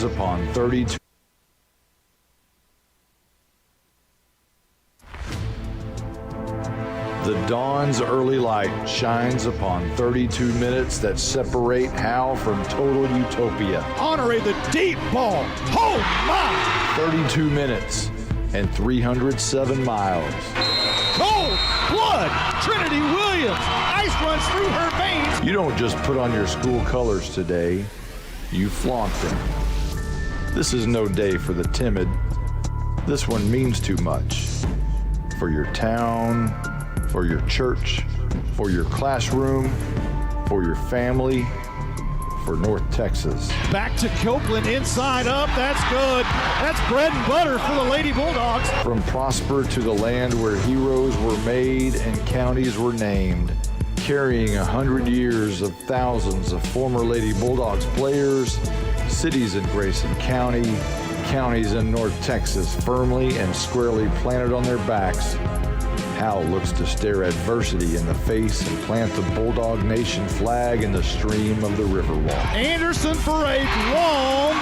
shines upon 32. The dawn's early light shines upon 32 minutes that separate Howe from total utopia. Honoré the deep ball. Oh, my! 32 minutes and 307 miles. Cold blood. Trinity Williams. Ice runs through her veins. You don't just put on your school colors today, you flaunt them. This is no day for the timid. This one means too much. For your town, for your church, for your classroom, for your family, for North Texas. Back to Copeland, inside up, that's good. That's bread and butter for the Lady Bulldogs. From Prosper to the land where heroes were made and counties were named, carrying 100 years of thousands of former Lady Bulldogs players, cities in Grayson County, counties in North Texas firmly and squarely planted on their backs. Howe looks to stare adversity in the face and plant the Bulldog Nation flag in the stream of the Riverwalk. Anderson for a long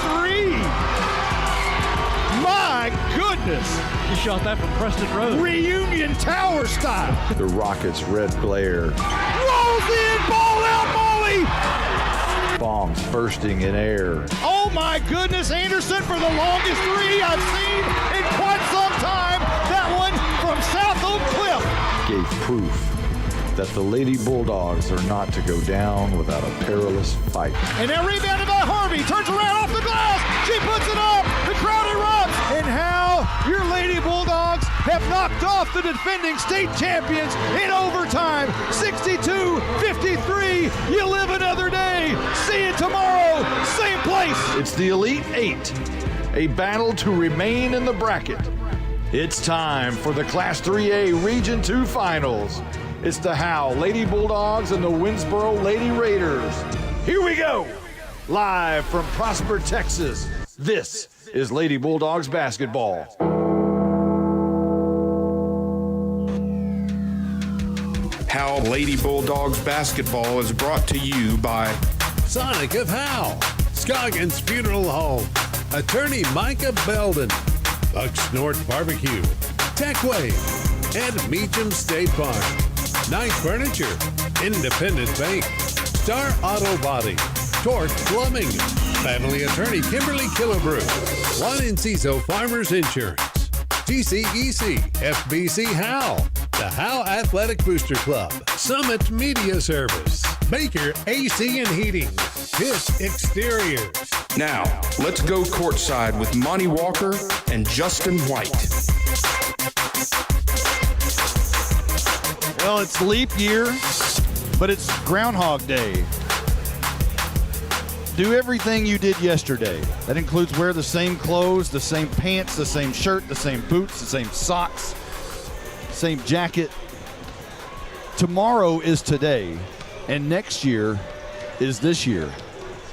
three. My goodness. You shot that from Preston Road. Reunion Tower style. The Rockets' red glare. Rolls in, ball out, Molly. Bombs bursting in air. Oh my goodness, Anderson for the longest three I've seen in quite some time. That one from South Oak Cliff. Gave proof that the Lady Bulldogs are not to go down without a perilous fight. And now rebounded by Harvey, turns around off the glass, she puts it up, the crowd erupts. And how your Lady Bulldogs have knocked off the defending state champions in overtime. 62-53, you live another day. See you tomorrow, same place. It's the Elite Eight, a battle to remain in the bracket. It's time for the Class 3A Region 2 Finals. It's the Howe Lady Bulldogs and the Winnsboro Lady Raiders. Here we go. Live from Prosper, Texas, this is Lady Bulldogs basketball. Howe Lady Bulldogs basketball is brought to you by Sonic of Howe, Scoggins Funeral Home, Attorney Micah Belden, Bucks North Barbecue, Techway, and Meacham State Farm, Knight Furniture, Independent Bank, Star Auto Body, Torque Plumbing, Family Attorney Kimberly Killebrew, One Enciso Farmers Insurance, GCEC, FBC Howe, the Howe Athletic Booster Club, Summit Media Service, Baker AC and Heating, Pitt Exteriors. Now, let's go courtside with Monty Walker and Justin White. Well, it's leap year, but it's Groundhog Day. Do everything you did yesterday. That includes wear the same clothes, the same pants, the same shirt, the same boots, the same socks, same jacket. Tomorrow is today, and next year is this year.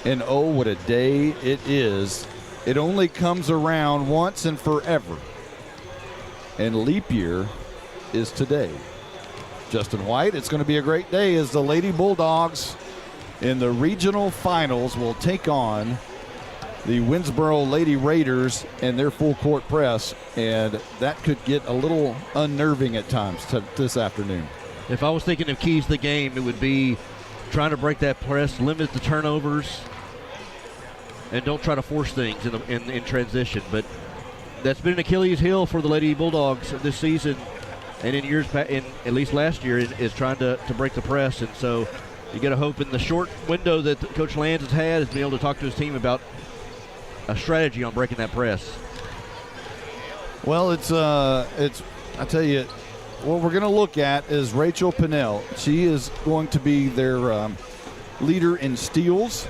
And oh, what a day it is. It only comes around once and forever. And leap year is today. Justin White, it's going to be a great day as the Lady Bulldogs in the regional finals will take on the Winnsboro Lady Raiders and their full court press, and that could get a little unnerving at times this afternoon. If I was thinking of keys to the game, it would be trying to break that press, limit the turnovers, and don't try to force things in transition. But that's been an Achilles heel for the Lady Bulldogs this season, and in years at least last year, is trying to break the press. And so you got to hope in the short window that Coach Lands has had is being able to talk to his team about a strategy on breaking that press. Well, it's I tell you, what we're going to look at is Rachel Pinnell. She is going to be their leader in steals.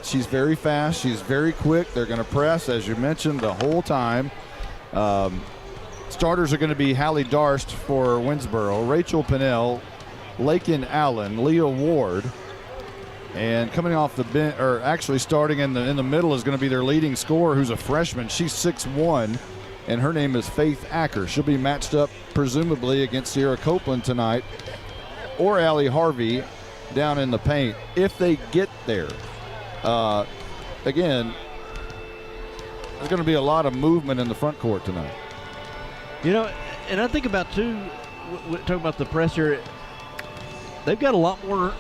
She's very fast. She's very quick. They're going to press, as you mentioned, the whole time. Starters are going to be Hallie Darst for Winnsboro, Rachel Pinnell, Lakin Allen, Leah Ward, and coming off the bench, or actually starting in the middle, is going to be their leading scorer, who's a freshman. She's 6'1", and her name is Faith Acker. She'll be matched up presumably against Sierra Copeland tonight, or Allie Harvey. down in the paint if they get there. Again, there's going to be a lot of movement in the front court tonight. You know, and I think about too, talking about the press here, they've got a lot more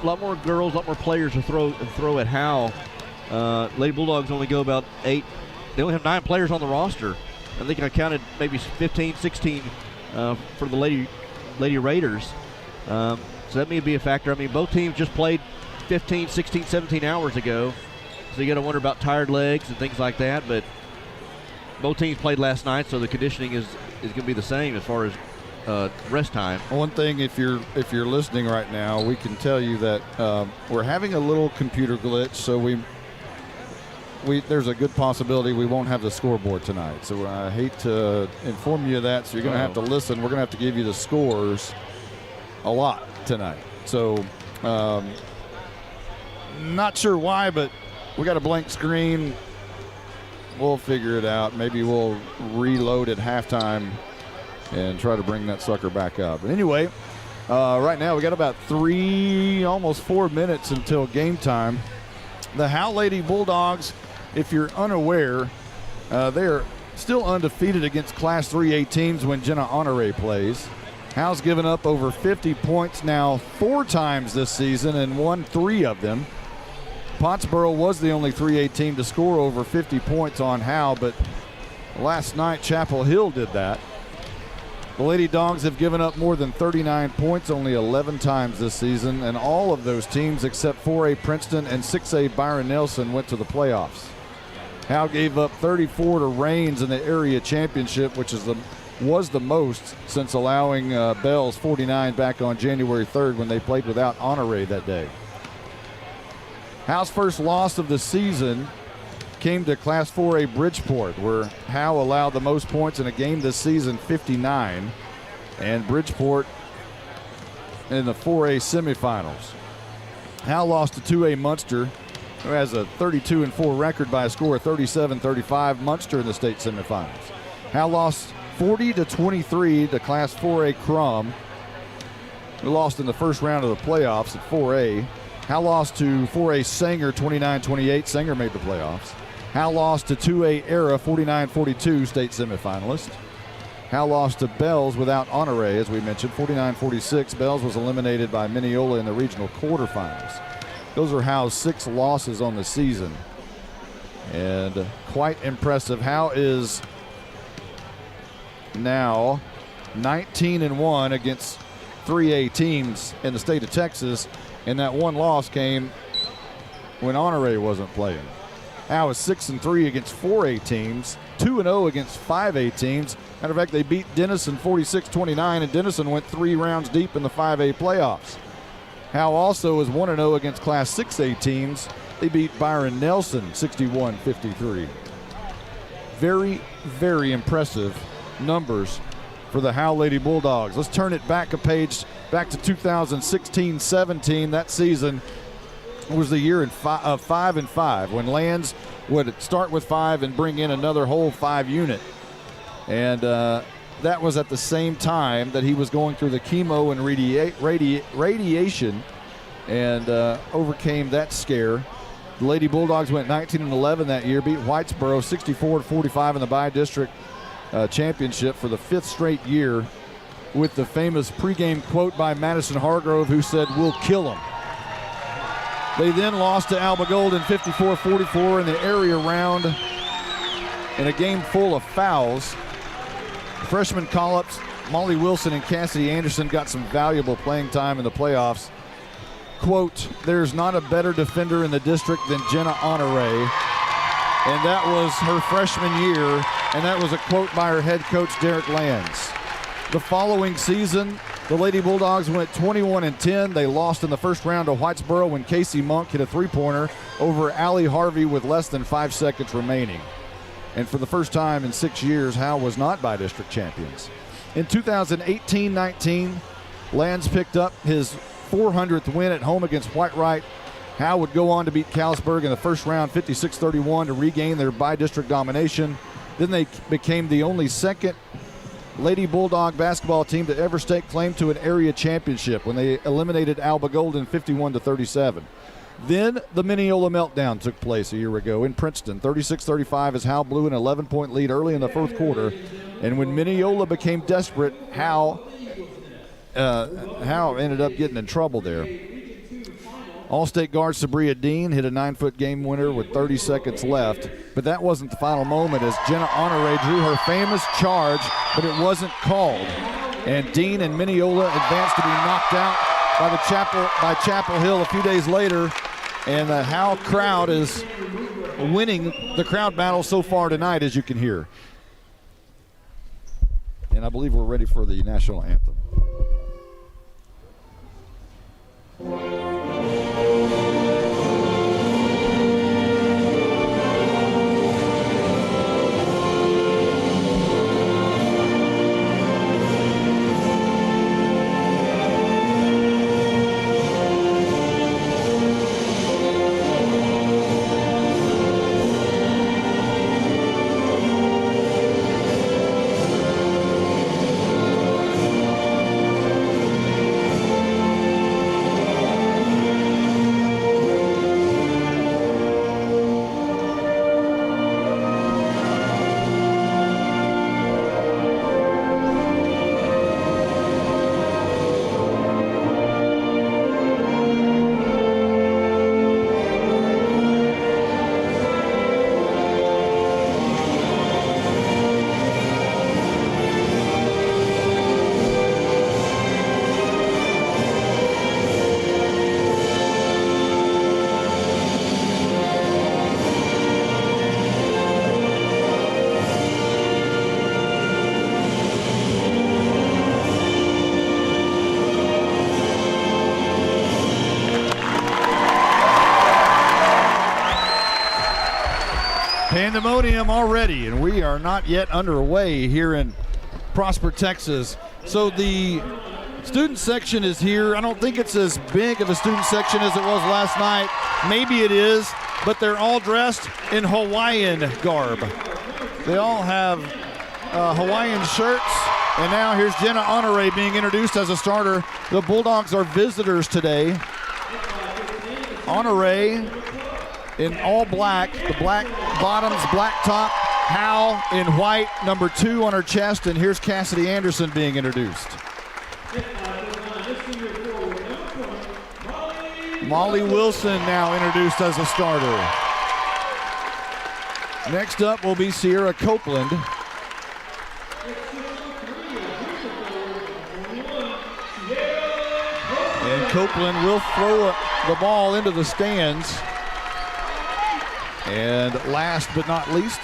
girls, a lot more players to throw at Howe. Lady Bulldogs only go about 8. They only have 9 players on the roster. I think I counted maybe 15, 16 for the Lady Raiders. So that may be a factor. I mean, both teams just played 15, 16, 17 hours ago. So you got to wonder about tired legs and things like that. But both teams played last night, so the conditioning is going to be the same as far as rest time. One thing, if you're listening right now, we can tell you that we're having a little computer glitch, so there's a good possibility we won't have the scoreboard tonight. So I hate to inform you of that, so you're going to have to listen. We're going to have to give you the scores a lot tonight. So not sure why, but we got a blank screen. We'll figure it out. Maybe we'll reload at halftime and try to bring that sucker back up. But anyway, right now we got about 3, almost 4 minutes until game time. The Howe Lady Bulldogs, if you're unaware, they're still undefeated against Class 3A teams when Jenna Honore plays. Howe's given up over 50 points now 4 times this season and won 3 of them. Pottsboro was the only 3A team to score over 50 points on Howe, but last night Chapel Hill did that. The Lady Dogs have given up more than 39 points only 11 times this season, and all of those teams except 4A Princeton and 6A Byron Nelson went to the playoffs. Howe gave up 34 to Raines in the area championship, which was the most since allowing Bells 49 back on January 3rd when they played without Honore that day. Howe's first loss of the season came to Class 4A Bridgeport, where Howe allowed the most points in a game this season, 59, and Bridgeport in the 4A semifinals. Howe lost to 2A Munster, who has a 32-4 record by a score of 37-35. Munster in the state semifinals. Howe lost 40-23 to Class 4A Crum, who lost in the first round of the playoffs at 4A. Howe lost to 4A Sanger 29-28. Sanger made the playoffs. Howe lost to 2A Era 49-42, state semifinalist. Howe lost to Bells without Honore, as we mentioned, 49-46. Bells was eliminated by Mineola in the regional quarterfinals. Those are Howe's 6 losses on the season, and quite impressive. Howe is now 19-1 against 3A teams in the state of Texas, and that one loss came when Honore wasn't playing. Howe is 6-3 against 4A teams, 2-0 against 5A teams. Matter of fact, they beat Denison 46-29, and Denison went 3 rounds deep in the 5A playoffs. Howe also is 1-0 against Class 6A teams. They beat Byron Nelson 61-53. Very, very impressive numbers for the Howe Lady Bulldogs. Let's turn it back a page, back to 2016-17. That season was the year of 5-5, when Lands would start with 5 and bring in another whole 5 unit. And that was at the same time that he was going through the chemo and radiation and overcame that scare. The Lady Bulldogs went 19-11 that year, beat Whitesboro 64-45 in the bi-district championship for the 5th straight year, with the famous pregame quote by Madison Hargrove, who said, "We'll kill them." They then lost to Alba Golden 54-44 in the area round in a game full of fouls. Freshman call-ups, Molly Wilson and Cassidy Anderson got some valuable playing time in the playoffs. Quote, "There's not a better defender in the district than Jenna Honore." And that was her freshman year, and that was a quote by her head coach, Derek Lands. The following season, the Lady Bulldogs went 21-10. They lost in the first round to Whitesboro when Casey Monk hit a 3-pointer over Allie Harvey with less than 5 seconds remaining. And for the first time in 6 years, Howe was not bi-district champions. In 2018-19, Lands picked up his 400th win at home against Whitewright. Howe would go on to beat Callisburg in the first round 56-31 to regain their bi-district domination. Then they became the only second Lady Bulldog basketball team to ever stake claim to an area championship when they eliminated Alba Golden 51-37. Then the Mineola meltdown took place a year ago in Princeton. 36-35 as Howe blew an 11-point lead early in the fourth quarter. And when Mineola became desperate, Howe ended up getting in trouble there. All-State guard Sabria Dean hit a 9-foot game winner with 30 seconds left, but that wasn't the final moment as Jenna Honore drew her famous charge, but it wasn't called. And Dean and Mineola advanced to be knocked out by Chapel Hill a few days later, and the Howe crowd is winning the crowd battle so far tonight, as you can hear. And I believe we're ready for the national anthem. Pandemonium already, and we are not yet underway here in Prosper, Texas. So the student section is here. I don't think it's as big of a student section as it was last night. Maybe it is, but they're all dressed in Hawaiian garb. They all have Hawaiian shirts, and now here's Jenna Honore being introduced as a starter. The Bulldogs are visitors today. Honore in all black, the black bottoms, black top, Howe in white, number 2 on her chest, and here's Cassidy Anderson being introduced. Molly Wilson now introduced as a starter. Next up will be Sierra Copeland. And Copeland will throw the ball into the stands. And last but not least,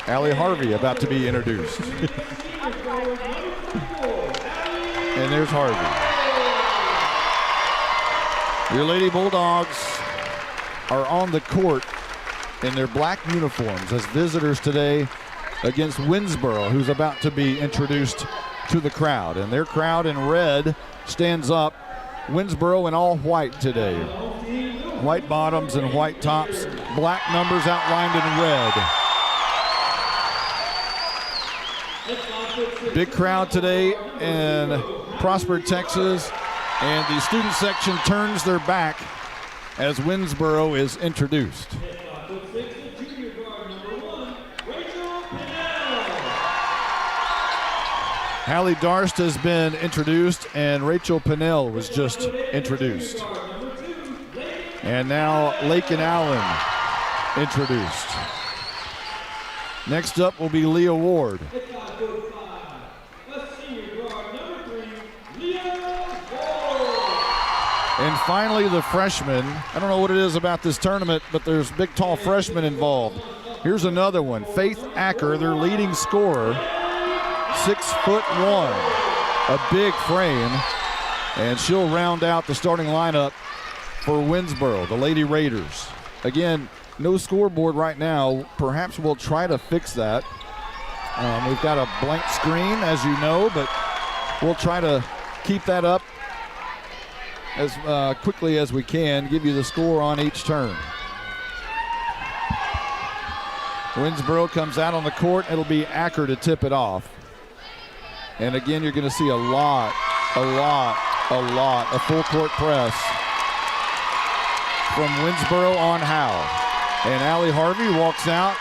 Allie Harvey about to be introduced. And there's Harvey. Your Lady Bulldogs are on the court in their black uniforms as visitors today against Winnsboro, who's about to be introduced to the crowd. And their crowd in red stands up. Winnsboro in all white today. White bottoms and white tops, black numbers outlined in red. Big crowd today in Prosper, Texas, and the student section turns their back as Winnsboro is introduced. Hallie Darst has been introduced, and Rachel Pinnell was just introduced. And now Lakin Allen introduced. Next up will be Leah Ward. And finally the freshman. I don't know what it is about this tournament, but there's big tall freshmen involved. Here's another one, Faith Acker, their leading scorer, 6'1", a big frame, and she'll round out the starting lineup for Winnsboro, the Lady Raiders. Again, no scoreboard right now. Perhaps we'll try to fix that. We've got a blank screen, as you know, but we'll try to keep that up as quickly as we can, give you the score on each turn. Winnsboro comes out on the court. It'll be Acker to tip it off. And again, you're going to see a lot of full court press from Winnsboro on Howe. And Allie Harvey walks out,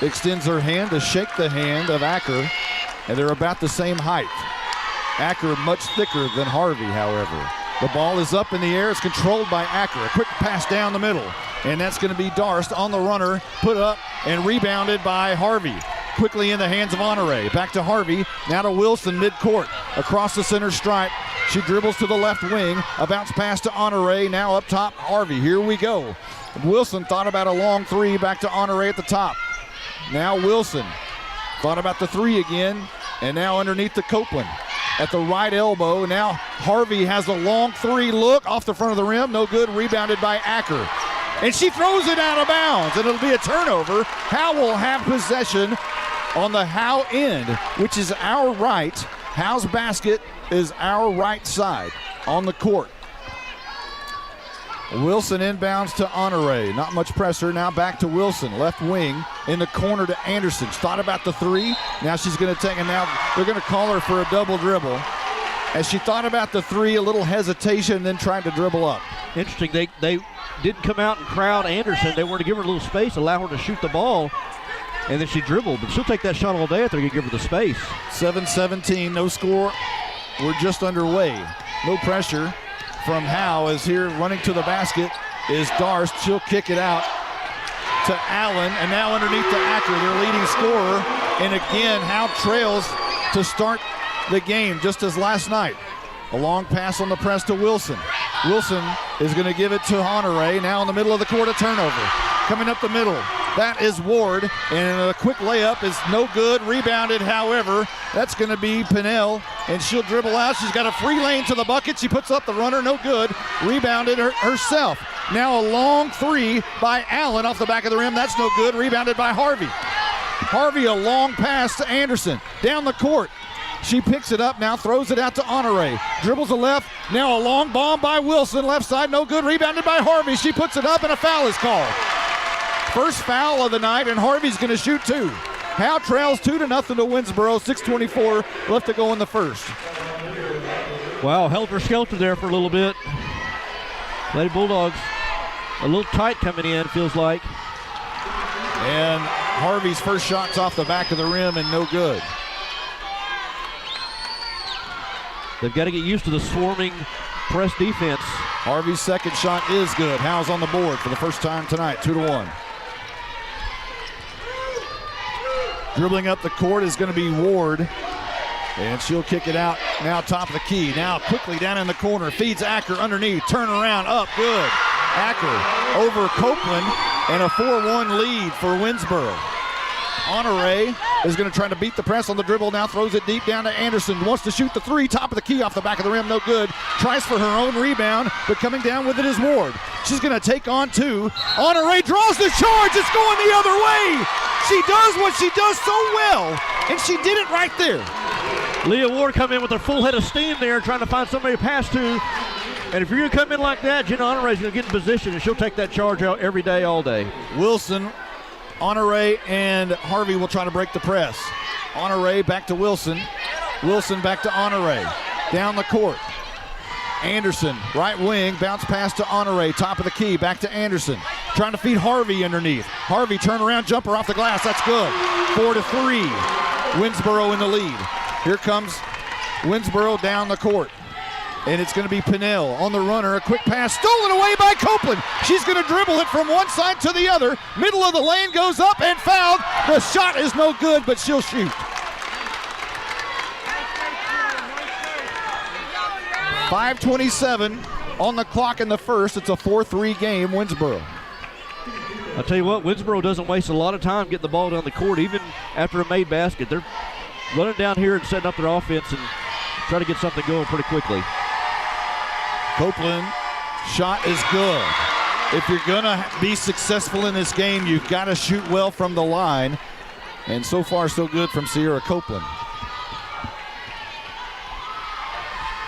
extends her hand to shake the hand of Acker, and they're about the same height. Acker much thicker than Harvey, however. The ball is up in the air. It's controlled by Acker. A quick pass down the middle, and that's going to be Darst on the runner, put up and rebounded by Harvey. Quickly in the hands of Honore. Back to Harvey, now to Wilson midcourt. Across the center stripe, she dribbles to the left wing. A bounce pass to Honore, now up top, Harvey. Here we go. Wilson thought about a long three, back to Honore at the top. Now Wilson thought about the three again, and now underneath to Copeland. At the right elbow, now Harvey has a long three look off the front of the rim, no good, rebounded by Acker. And she throws it out of bounds, and it'll be a turnover. Howe will have possession on the Howe end, which is our right. Howe's basket is our right side on the court. Wilson inbounds to Honore. Not much pressure. Now back to Wilson. Left wing in the corner to Anderson. She thought about the three. Now she's going to take it. Now they're going to call her for a double dribble. As she thought about the three, a little hesitation, then tried to dribble up. Interesting. They didn't come out and crowd Anderson. They wanted to give her a little space, allow her to shoot the ball, and then she dribbled. But she'll take that shot all day if they're going to give her the space. 7-17, no score. We're just underway. No pressure from Howe as here running to the basket is Darst. She'll kick it out to Allen, and now underneath to Acker, their leading scorer. And again, Howe trails to start the game, just as last night. A long pass on the press to Wilson. Wilson is going to give it to Honore. Now in the middle of the court, a turnover. Coming up the middle, that is Ward, and a quick layup is no good. Rebounded, however, that's going to be Pinnell, and she'll dribble out. She's got a free lane to the bucket. She puts up the runner, no good. Rebounded herself. Now a long three by Allen off the back of the rim. That's no good. Rebounded by Harvey. Harvey, a long pass to Anderson. Down the court. She picks it up now, throws it out to Honore. Dribbles the left. Now a long bomb by Wilson. Left side, no good. Rebounded by Harvey. She puts it up, and a foul is called. First foul of the night, and Harvey's going to shoot two. Howe trails 2-0 to Winnsboro. 6:24 left to go in the first. Wow, helter-skelter there for a little bit. Lady Bulldogs a little tight coming in, feels like. And Harvey's first shot's off the back of the rim and no good. They've got to get used to the swarming press defense. Harvey's second shot is good. Howe's on the board for the first time tonight, 2-1. Dribbling up the court is going to be Ward. And she'll kick it out now top of the key. Now quickly down in the corner. Feeds Acker underneath. Turn around. Up. Good. Acker over Copeland. And a 4-1 lead for Winnsboro. Honore is going to try to beat the press on the dribble. Now throws it deep down to Anderson. Wants to shoot the three. Top of the key off the back of the rim. No good. Tries for her own rebound. But coming down with it is Ward. She's going to take on two. Honore draws the charge. It's going the other way. She does what she does so well. And she did it right there. Leah Ward come in with her full head of steam there, trying to find somebody to pass to. And if you're going to come in like that, Jenna Honore is going to get in position, and she'll take that charge out every day, all day. Wilson, Honore, and Harvey will try to break the press. Honore back to Wilson. Wilson back to Honore. Down the court. Anderson, right wing, bounce pass to Honore, top of the key, back to Anderson. Trying to feed Harvey underneath. Harvey, turnaround jumper off the glass, that's good. 4-3, Winnsboro in the lead. Here comes Winnsboro down the court. And it's going to be Pinnell on the runner. A quick pass stolen away by Copeland. She's going to dribble it from one side to the other. Middle of the lane goes up and fouled. The shot is no good, but she'll shoot. 5:27 on the clock in the first. It's a 4-3 game, Winnsboro. I'll tell you what, Winnsboro doesn't waste a lot of time getting the ball down the court, even after a made basket. They're running down here and setting up their offense and try to get something going pretty quickly. Copeland, shot is good. If you're going to be successful in this game, you've got to shoot well from the line. And so far, so good from Sierra Copeland.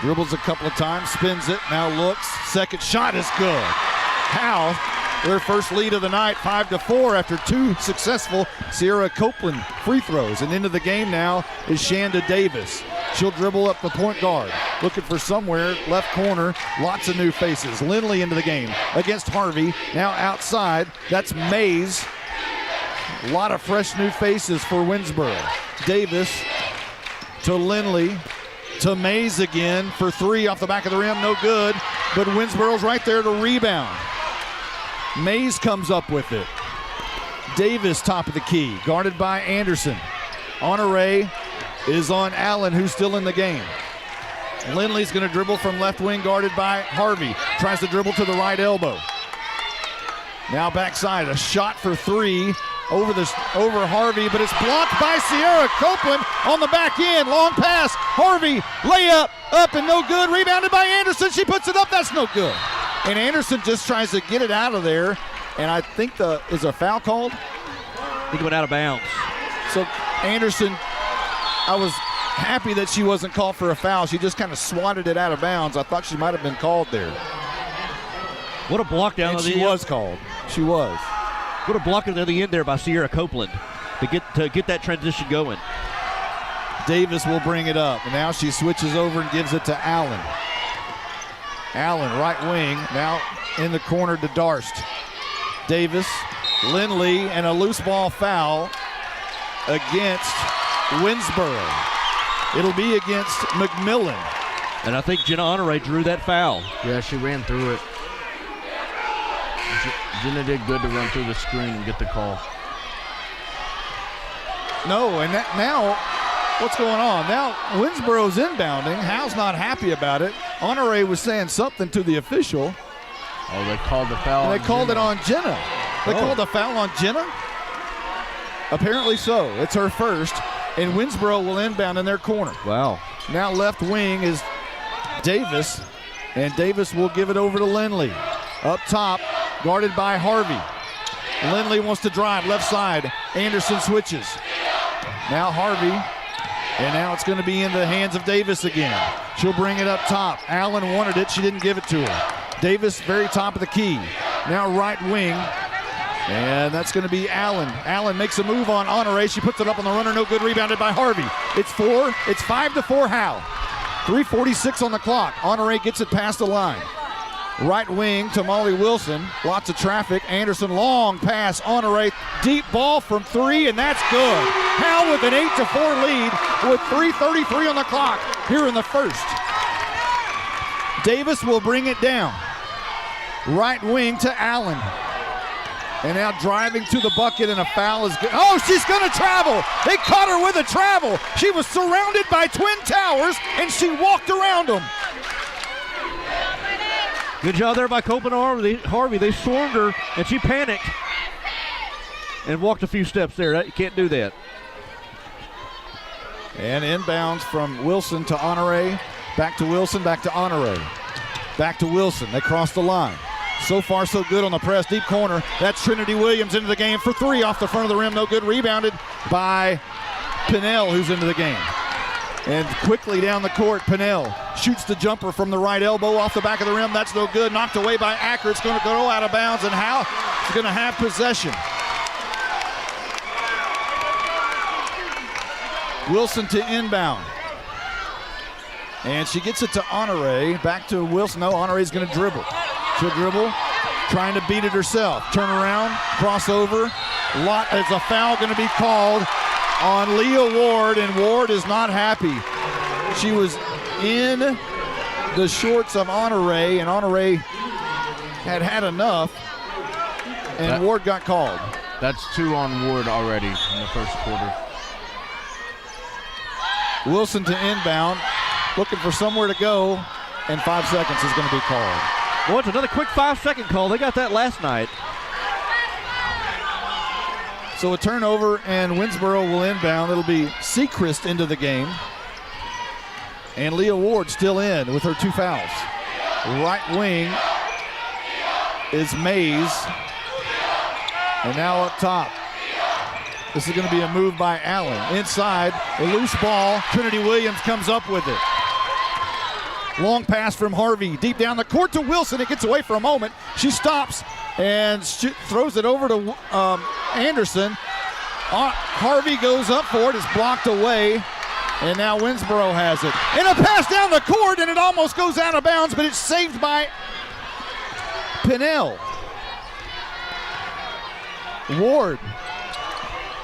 Dribbles a couple of times, spins it, now looks. Second shot is good. Howe, their first lead of the night, 5-4 after two successful Sierra Copeland free throws. And into the game now is Shanda Davis. She'll dribble up the point guard. Looking for somewhere, left corner, lots of new faces. Lindley into the game against Harvey. Now outside, that's Mays. A lot of fresh new faces for Winnsboro. Davis to Lindley to Mays again for three off the back of the rim, no good. But Winnsboro's right there to rebound. Mays comes up with it. Davis top of the key, guarded by Anderson. Honore is on Allen, who's still in the game. Lindley's going to dribble from left wing, guarded by Harvey. Tries to dribble to the right elbow. Now backside, a shot for three over Harvey, but it's blocked by Sierra Copeland on the back end. Long pass, Harvey, layup, up and no good. Rebounded by Anderson. She puts it up. That's no good. And Anderson just tries to get it out of there. And I think is a foul called? I think it went out of bounds. So Anderson, I was happy that she wasn't called for a foul. She just kind of swatted it out of bounds. I thought she might have been called there. What a block down And the she end. was called. She was. What a block at the end there by Sierra Copeland to get that transition going. Davis will bring it up. And now she switches over and gives it to Allen. Allen, right wing, now in the corner to Darst. Davis, Lindley, and a loose ball foul against Winnsboro. It'll be against McMillan. And I think Jenna Honore drew that foul. Yeah, she ran through it. Jenna did good to run through the screen and get the call. No, and now, what's going on? Now, Winnsboro's inbounding. Howe's not happy about it. Honore was saying something to the official. Oh, they called the foul. And they called it on Jenna. They called a foul on Jenna? Apparently so. It's her first. And Winnsboro will inbound in their corner. Wow. Now left wing is Davis. And Davis will give it over to Lindley. Up top, guarded by Harvey. Lindley wants to drive left side. Anderson switches. Now Harvey. And now it's going to be in the hands of Davis again. She'll bring it up top. Allen wanted it. She didn't give it to her. Davis, very top of the key. Now right wing. And that's going to be Allen. Allen makes a move on Honore. She puts it up on the runner. No good. Rebounded by Harvey. It's 5-4 Howe. 3:46 on the clock. Honore gets it past the line. Right wing to Molly Wilson. Lots of traffic. Anderson, long pass. Honore, deep ball from three, and that's good. Howe with an 8-4 lead with 3:33 on the clock here in the first. Davis will bring it down. Right wing to Allen. And now driving to the bucket, and a foul is good. Oh, she's going to travel. They caught her with a travel. She was surrounded by twin towers, and she walked around them. Good job there by Copeland Harvey. They swarmed her, and she panicked and walked a few steps there. You can't do that. And inbounds from Wilson to Honore. Back to Wilson, back to Honore. Back to Wilson. They cross the line. So far, so good on the press. Deep corner. That's Trinity Williams into the game for three off the front of the rim. No good. Rebounded by Pinnell, who's into the game. And quickly down the court, Pinnell shoots the jumper from the right elbow off the back of the rim. That's no good. Knocked away by Acker. It's going to go out of bounds, and Howe is going to have possession. Wilson to inbound. And she gets it to Honore. Back to Wilson. No, Honore's going to dribble. She'll dribble, trying to beat it herself. Turn around, crossover. Is a foul going to be called on Leah Ward, and Ward is not happy. She was in the shorts of Honore, and Honore had enough, and Ward got called. That's 2 on Ward already in the first quarter. Wilson to inbound, looking for somewhere to go, and 5 seconds is going to be called. Well, it's another quick 5-second call. They got that last night. So a turnover, and Winnsboro will inbound. It'll be Sechrist into the game. And Leah Ward still in with her 2 fouls. Right wing is Mays. And now up top. This is going to be a move by Allen. Inside, a loose ball. Trinity Williams comes up with it. Long pass from Harvey. Deep down the court to Wilson. It gets away for a moment. She stops and throws it over to Anderson. Harvey goes up for it. It's blocked away. And now Winnsboro has it. And a pass down the court, and it almost goes out of bounds, but it's saved by Pinnell. Ward,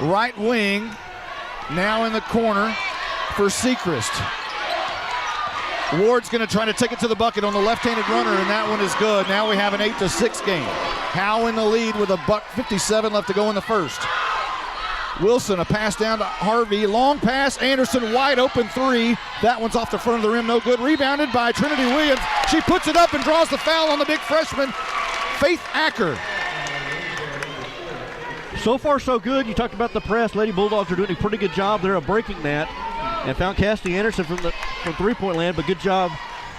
right wing, now in the corner for Sechrist. Ward's going to try to take it to the bucket on the left-handed runner, and that one is good. Now we have an 8-6 game. Howe in the lead with $1:57 left to go in the first. Wilson, a pass down to Harvey. Long pass, Anderson wide open three. That one's off the front of the rim, no good. Rebounded by Trinity Williams. She puts it up and draws the foul on the big freshman, Faith Acker. So far, so good. You talked about the press. Lady Bulldogs are doing a pretty good job there of breaking that, and found Cassidy Anderson from three-point land, but good job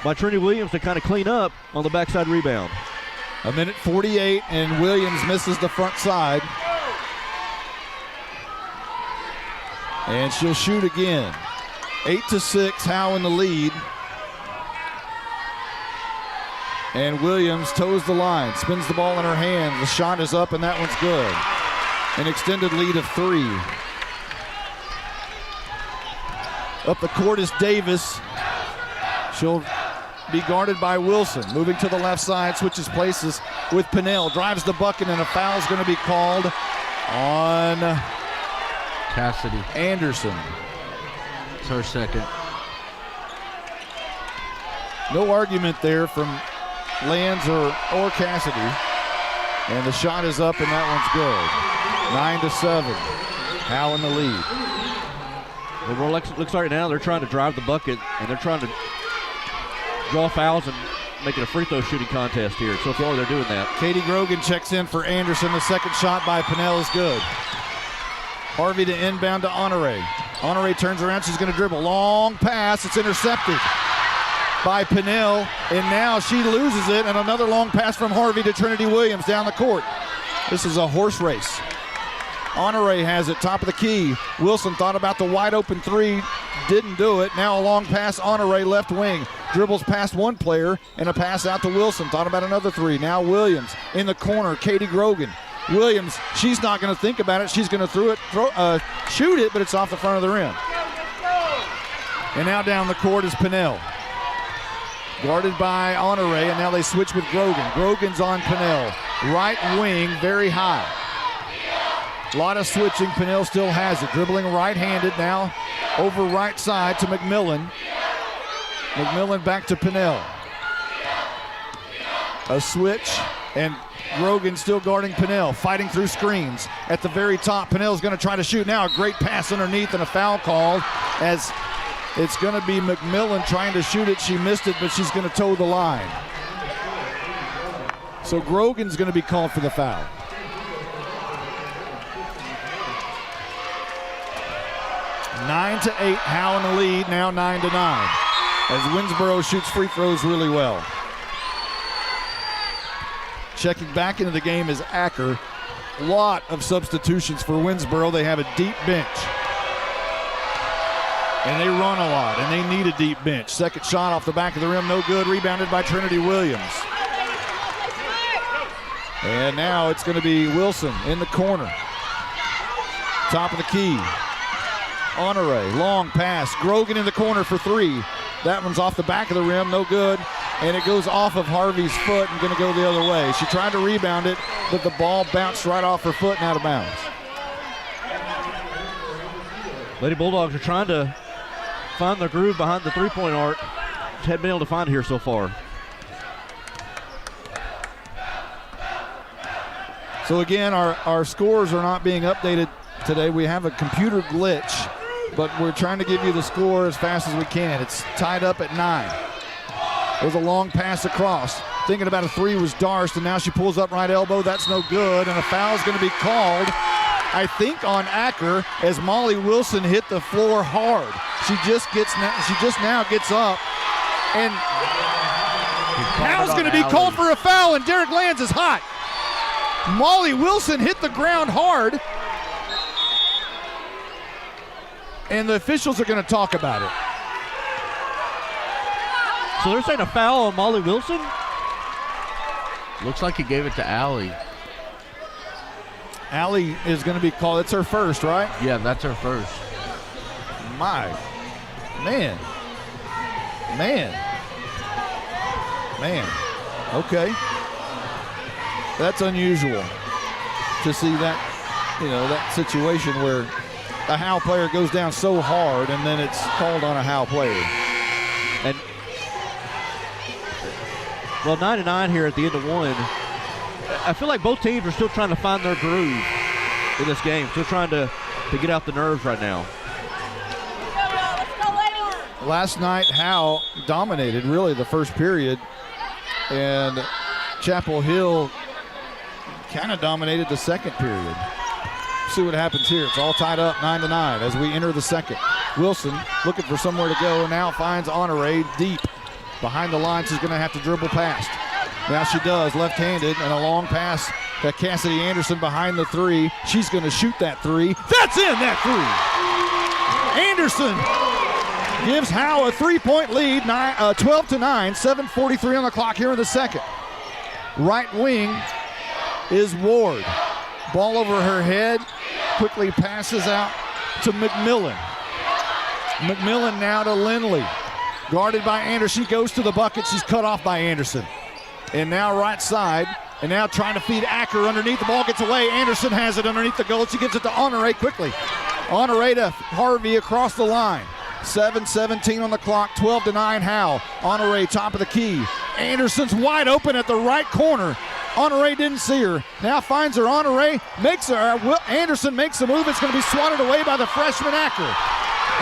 by Trinity Williams to kind of clean up on the backside rebound. 1:48, and Williams misses the front side. And she'll shoot again. 8-6, Howe in the lead. And Williams toes the line, spins the ball in her hand. The shot is up, and that one's good. An extended lead of 3. Up the court is Davis. She'll be guarded by Wilson. Moving to the left side, switches places with Pinnell. Drives the bucket, and a foul's going to be called on Cassidy. Anderson. It's her second. No argument there from Lands or Cassidy. And the shot is up, and that one's good. 9-7. Howe in the lead. Well, looks like right now they're trying to drive the bucket, and they're trying to draw fouls and make it a free throw shooting contest here. So far, they're doing that. Katie Grogan checks in for Anderson. The second shot by Pinnell is good. Harvey to inbound to Honore. Honore turns around. She's going to dribble. Long pass. It's intercepted by Pinnell, and now she loses it, and another long pass from Harvey to Trinity Williams down the court. This is a horse race. Honore has it, top of the key. Wilson thought about the wide open three, didn't do it. Now a long pass, Honore left wing. Dribbles past one player, and a pass out to Wilson. Thought about another three. Now Williams in the corner, Katie Grogan. Williams, she's not going to think about it. She's going to shoot it, but it's off the front of the rim. And now down the court is Pinnell. Guarded by Honore, and now they switch with Grogan. Grogan's on Pinnell. Right wing, very high. A lot of switching. Pinnell still has it. Dribbling right-handed now over right side to McMillan. McMillan back to Pinnell. A switch, and Grogan still guarding Pinnell, fighting through screens. At the very top, Pinnell's going to try to shoot now. A great pass underneath and a foul called as it's going to be McMillan trying to shoot it. She missed it, but she's going to toe the line. So Grogan's going to be called for the foul. Nine to 8, Howe in the lead, now 9-9. As Winnsboro shoots free throws really well. Checking back into the game is Acker. Lot of substitutions for Winnsboro. They have a deep bench. And they run a lot, and they need a deep bench. Second shot off the back of the rim, no good. Rebounded by Trinity Williams. And now it's going to be Wilson in the corner. Top of the key. Honore, long pass. Grogan in the corner for three. That one's off the back of the rim, no good. And it goes off of Harvey's foot and going to go the other way. She tried to rebound it, but the ball bounced right off her foot and out of bounds. Lady Bulldogs are trying to find their groove behind the three-point arc. Just haven't been able to find it here so far. So again, our scores are not being updated today. We have a computer glitch, but we're trying to give you the score as fast as we can. It's tied up at 9. There's a long pass across. Thinking about a three was Darst, and now she pulls up right elbow. That's no good, and a foul is going to be called, I think, on Acker as Molly Wilson hit the floor hard. She just now gets up, and Howe's going to be called for a foul, and Derek Lands is hot. Molly Wilson hit the ground hard, and the officials are going to talk about it. So they're saying a foul on Molly Wilson? Looks like he gave it to Allie. Allie is going to be called. It's her first, right? Yeah, that's her first. My. Man. Okay. That's unusual to see that, that situation where a Howe player goes down so hard and then it's called on a Howe player. And, 9-9 here at the end of one. I feel like both teams are still trying to find their groove in this game. Still trying to get out the nerves right now. Last night, Howe dominated really the first period, and Chapel Hill kind of dominated the second period. See what happens here. It's all tied up 9-9 as we enter the second. Wilson looking for somewhere to go, now finds Honore deep behind the line. She's going to have to dribble past. Now she does, left-handed, and a long pass to Cassidy Anderson behind the three. She's going to shoot that three. That's in, that three! Anderson gives Howe a 3-point lead, 12-9, 7:43 on the clock here in the second. Right wing is Ward. Ball over her head, quickly passes out to McMillan. McMillan now to Lindley. Guarded by Anderson, she goes to the bucket, she's cut off by Anderson. And now right side, and now trying to feed Acker underneath, the ball gets away. Anderson has it underneath the goal, she gets it to Honore quickly. Honore to Harvey across the line. 7:17 on the clock, 12-9 Howe. Honore top of the key. Anderson's wide open at the right corner. Honore didn't see her. Now finds her. Honore makes her. Anderson makes a move. It's going to be swatted away by the freshman Acker.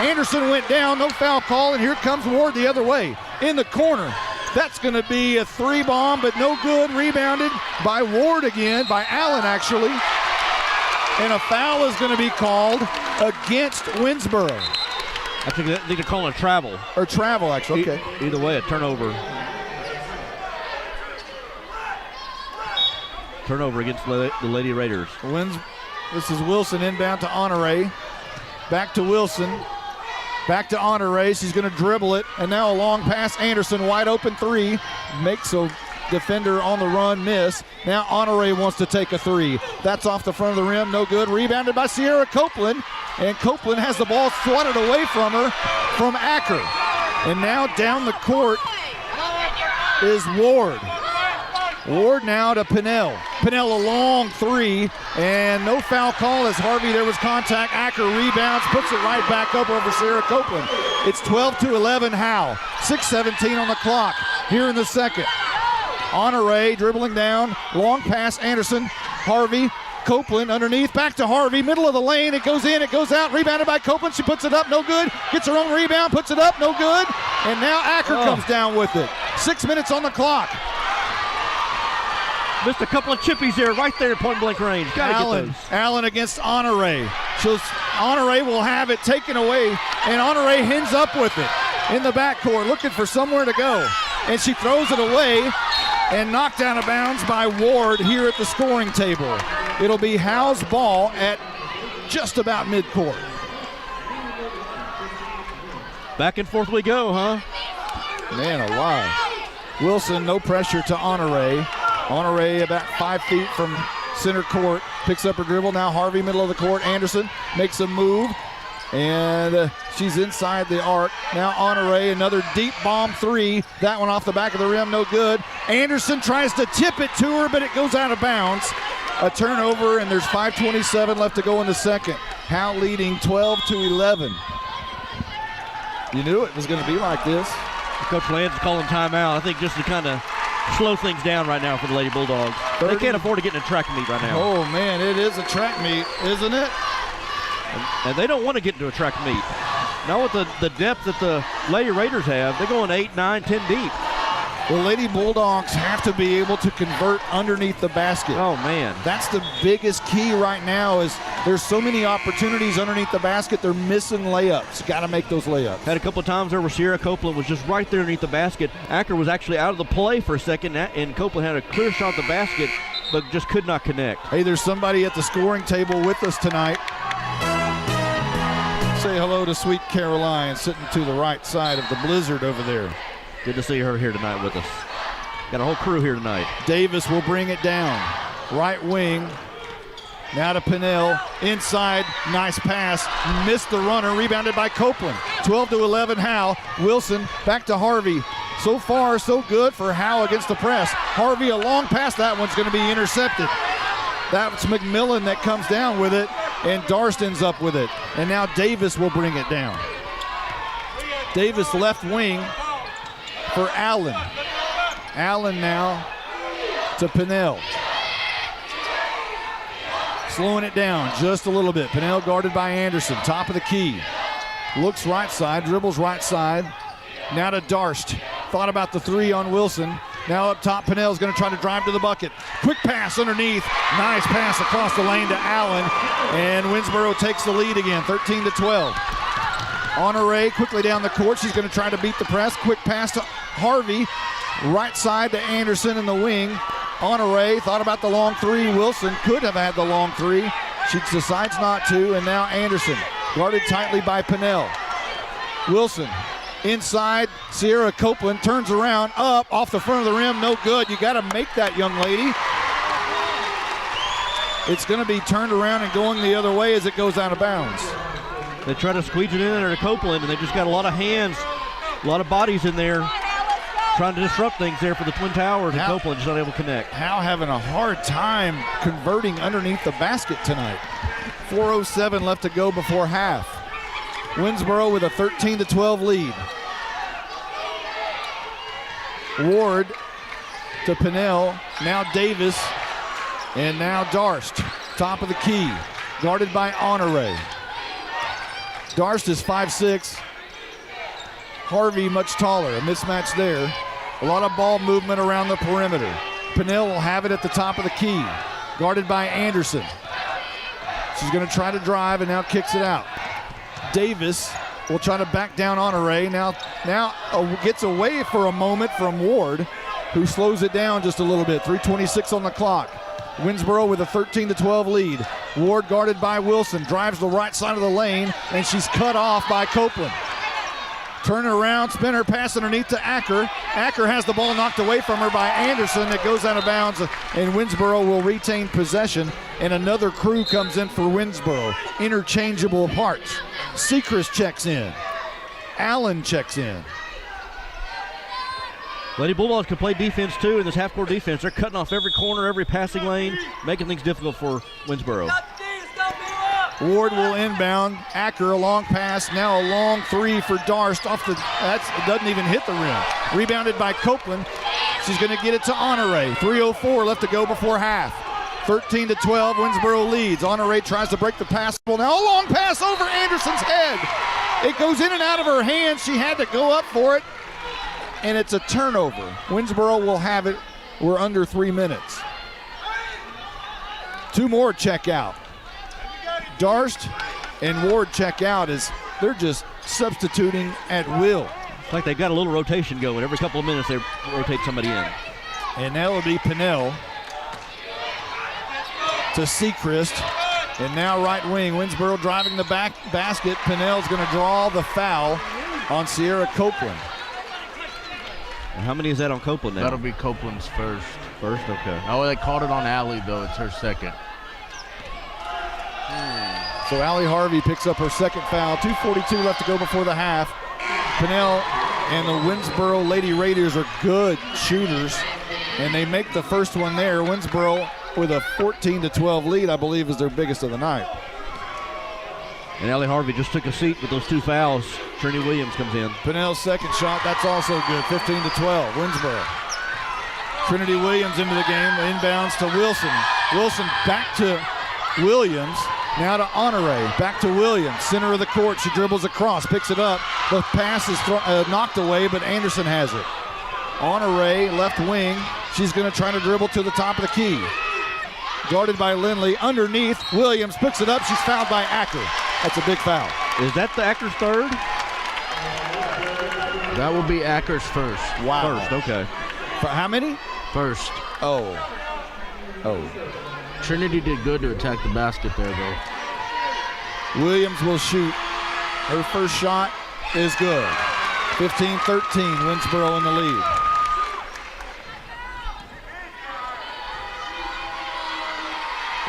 Anderson went down, no foul call, and here comes Ward the other way. In the corner. That's going to be a three bomb, but no good. Rebounded by Ward again, by Allen actually. And a foul is going to be called against Winnsboro. I think they're calling a travel. Or travel, actually. Okay. Either way, a turnover. Turnover against the Lady Raiders. This is Wilson inbound to Honore. Back to Wilson. Back to Honore. She's going to dribble it. And now a long pass. Anderson, wide open three. Makes a defender on the run miss. Now Honore wants to take a three. That's off the front of the rim. No good. Rebounded by Sierra Copeland. And Copeland has the ball swatted away from her from Acker. And now down the court is Ward. Ward now to Pinnell. Pinnell a long three, and no foul call as Harvey, there was contact. Acker rebounds, puts it right back up over Sarah Copeland. It's 12-11 Howe. 6:17 on the clock here in the second. Honore dribbling down, long pass Anderson. Harvey, Copeland underneath, back to Harvey, middle of the lane. It goes in, it goes out, rebounded by Copeland. She puts it up, no good. Gets her own rebound, puts it up, no good. And now Acker comes down with it. 6 minutes on the clock. Missed a couple of chippies there, right there at point blank range. Allen against Honore. So Honore will have it taken away, and Honore hangs up with it in the backcourt, looking for somewhere to go. And she throws it away and knocked out of bounds by Ward here at the scoring table. It'll be Howe's ball at just about midcourt. Back and forth we go, huh? Man alive. Wilson, no pressure to Honore. Honore about 5 feet from center court, picks up her dribble. Now Harvey, middle of the court. Anderson makes a move, and she's inside the arc. Now Honore, another deep bomb three. That one off the back of the rim, no good. Anderson tries to tip it to her, but it goes out of bounds. A turnover, and there's 5:27 left to go in the second. Howe leading 12-11. You knew it was going to be like this. Coach Land's calling timeout, I think, just to kind of slow things down right now for the Lady Bulldogs. They can't afford to get in a track meet right now. Oh, man, it is a track meet, isn't it? And they don't want to get into a track meet. Now with the depth that the Lady Raiders have, they're going 8, 9, 10 deep. The Lady Bulldogs have to be able to convert underneath the basket. Oh, man. That's the biggest key right now is there's so many opportunities underneath the basket. They're missing layups. Got to make those layups. Had a couple of times there where Sierra Copeland was just right there underneath the basket. Acker was actually out of the play for a second, and Copeland had a clear shot at the basket, but just could not connect. Hey, there's somebody at the scoring table with us tonight. Say hello to Sweet Caroline sitting to the right side of the blizzard over there. Good to see her here tonight with us. Got a whole crew here tonight. Davis will bring it down. Right wing Now to Pinnell, inside, nice pass, missed the runner, rebounded by Copeland. 12-11 Howe. Wilson back to Harvey. So far, so good for Howe against the press. Harvey, a long pass, that one's going to be intercepted. That's McMillan that comes down with it, and Darstons up with it. And now Davis will bring it down. Davis left wing for Allen. Allen now to Pinnell. Slowing it down just a little bit. Pinnell guarded by Anderson, top of the key. Looks right side, dribbles right side. Now to Darst. Thought about the three on Wilson. Now up top, Pinnell's going to try to drive to the bucket. Quick pass underneath. Nice pass across the lane to Allen. And Winnsboro takes the lead again, 13-12. Honore quickly down the court. She's going to try to beat the press. Quick pass to Harvey. Right side to Anderson in the wing. Honore thought about the long three. Wilson could have had the long three. She decides not to, and now Anderson guarded tightly by Pinnell. Wilson inside. Sierra Copeland turns around, up off the front of the rim. No good. You got to make that, young lady. It's going to be turned around and going the other way as it goes out of bounds. They try to squeeze it in there to Copeland, and they just got a lot of hands, a lot of bodies in there, trying to disrupt things there for the Twin Towers, and Copeland just not able to connect. Howe having a hard time converting underneath the basket tonight. 4:07 left to go before half. Winnsboro with a 13-12 lead. Ward to Pinnell, now Davis, and now Darst, top of the key, guarded by Honore. Darst is 5'6". Harvey much taller, a mismatch there. A lot of ball movement around the perimeter. Pinnell will have it at the top of the key, guarded by Anderson. She's going to try to drive and now kicks it out. Davis will try to back down Honore. Now gets away for a moment from Ward, who slows it down just a little bit. 3:26 on the clock. Winnsboro with a 13-12 lead. Ward guarded by Wilson, drives the right side of the lane, and she's cut off by Copeland. Turn it around, spin her pass underneath to Acker. Acker has the ball knocked away from her by Anderson. It goes out of bounds, and Winnsboro will retain possession, and another crew comes in for Winnsboro. Interchangeable parts. Sechrist checks in. Allen checks in. Lady Bulldogs can play defense too in this half-court defense. They're cutting off every corner, every passing lane, making things difficult for Winnsboro. Ward will inbound. Acker, a long pass. Now a long three for Darst. It doesn't even hit the rim. Rebounded by Copeland. She's going to get it to Honore. 3:04 left to go before half. 13-12, Winnsboro leads. Honore tries to break the pass. Well, now a long pass over Anderson's head. It goes in and out of her hands. She had to go up for it, and it's a turnover. Winnsboro will have it. We're under 3 minutes. Two more check out. Darst and Ward check out as they're just substituting at will. It's like they've got a little rotation going. Every couple of minutes they rotate somebody in. And now it'll be Pinnell to Sechrist. And now right wing, Winnsboro driving the back basket. Pinnell's going to draw the foul on Sierra Copeland. And how many is that on Copeland now? That'll be Copeland's first. First, okay. Oh, they called it on Allie, though. It's her second. So Allie Harvey picks up her second foul. 2:42 left to go before the half. Pinnell and the Winnsboro Lady Raiders are good shooters, and they make the first one there. Winnsboro with a 14-12 lead, I believe, is their biggest of the night. And Allie Harvey just took a seat with those two fouls. Trinity Williams comes in. Pinnell's second shot, that's also good. 15-12, Winnsboro. Trinity Williams into the game, inbounds to Wilson. Wilson back to Williams. Now to Honore, back to Williams, center of the court. She dribbles across, picks it up. The pass is knocked away, but Anderson has it. Honore, left wing. She's going to try to dribble to the top of the key. Guarded by Lindley. Underneath, Williams picks it up. She's fouled by Acker. That's a big foul. Is that the Acker's third? That will be Acker's first. Wow. First, okay. How many? First. Oh. Trinity did good to attack the basket there, though. Williams will shoot. Her first shot is good. 15-13, Winnsboro in the lead.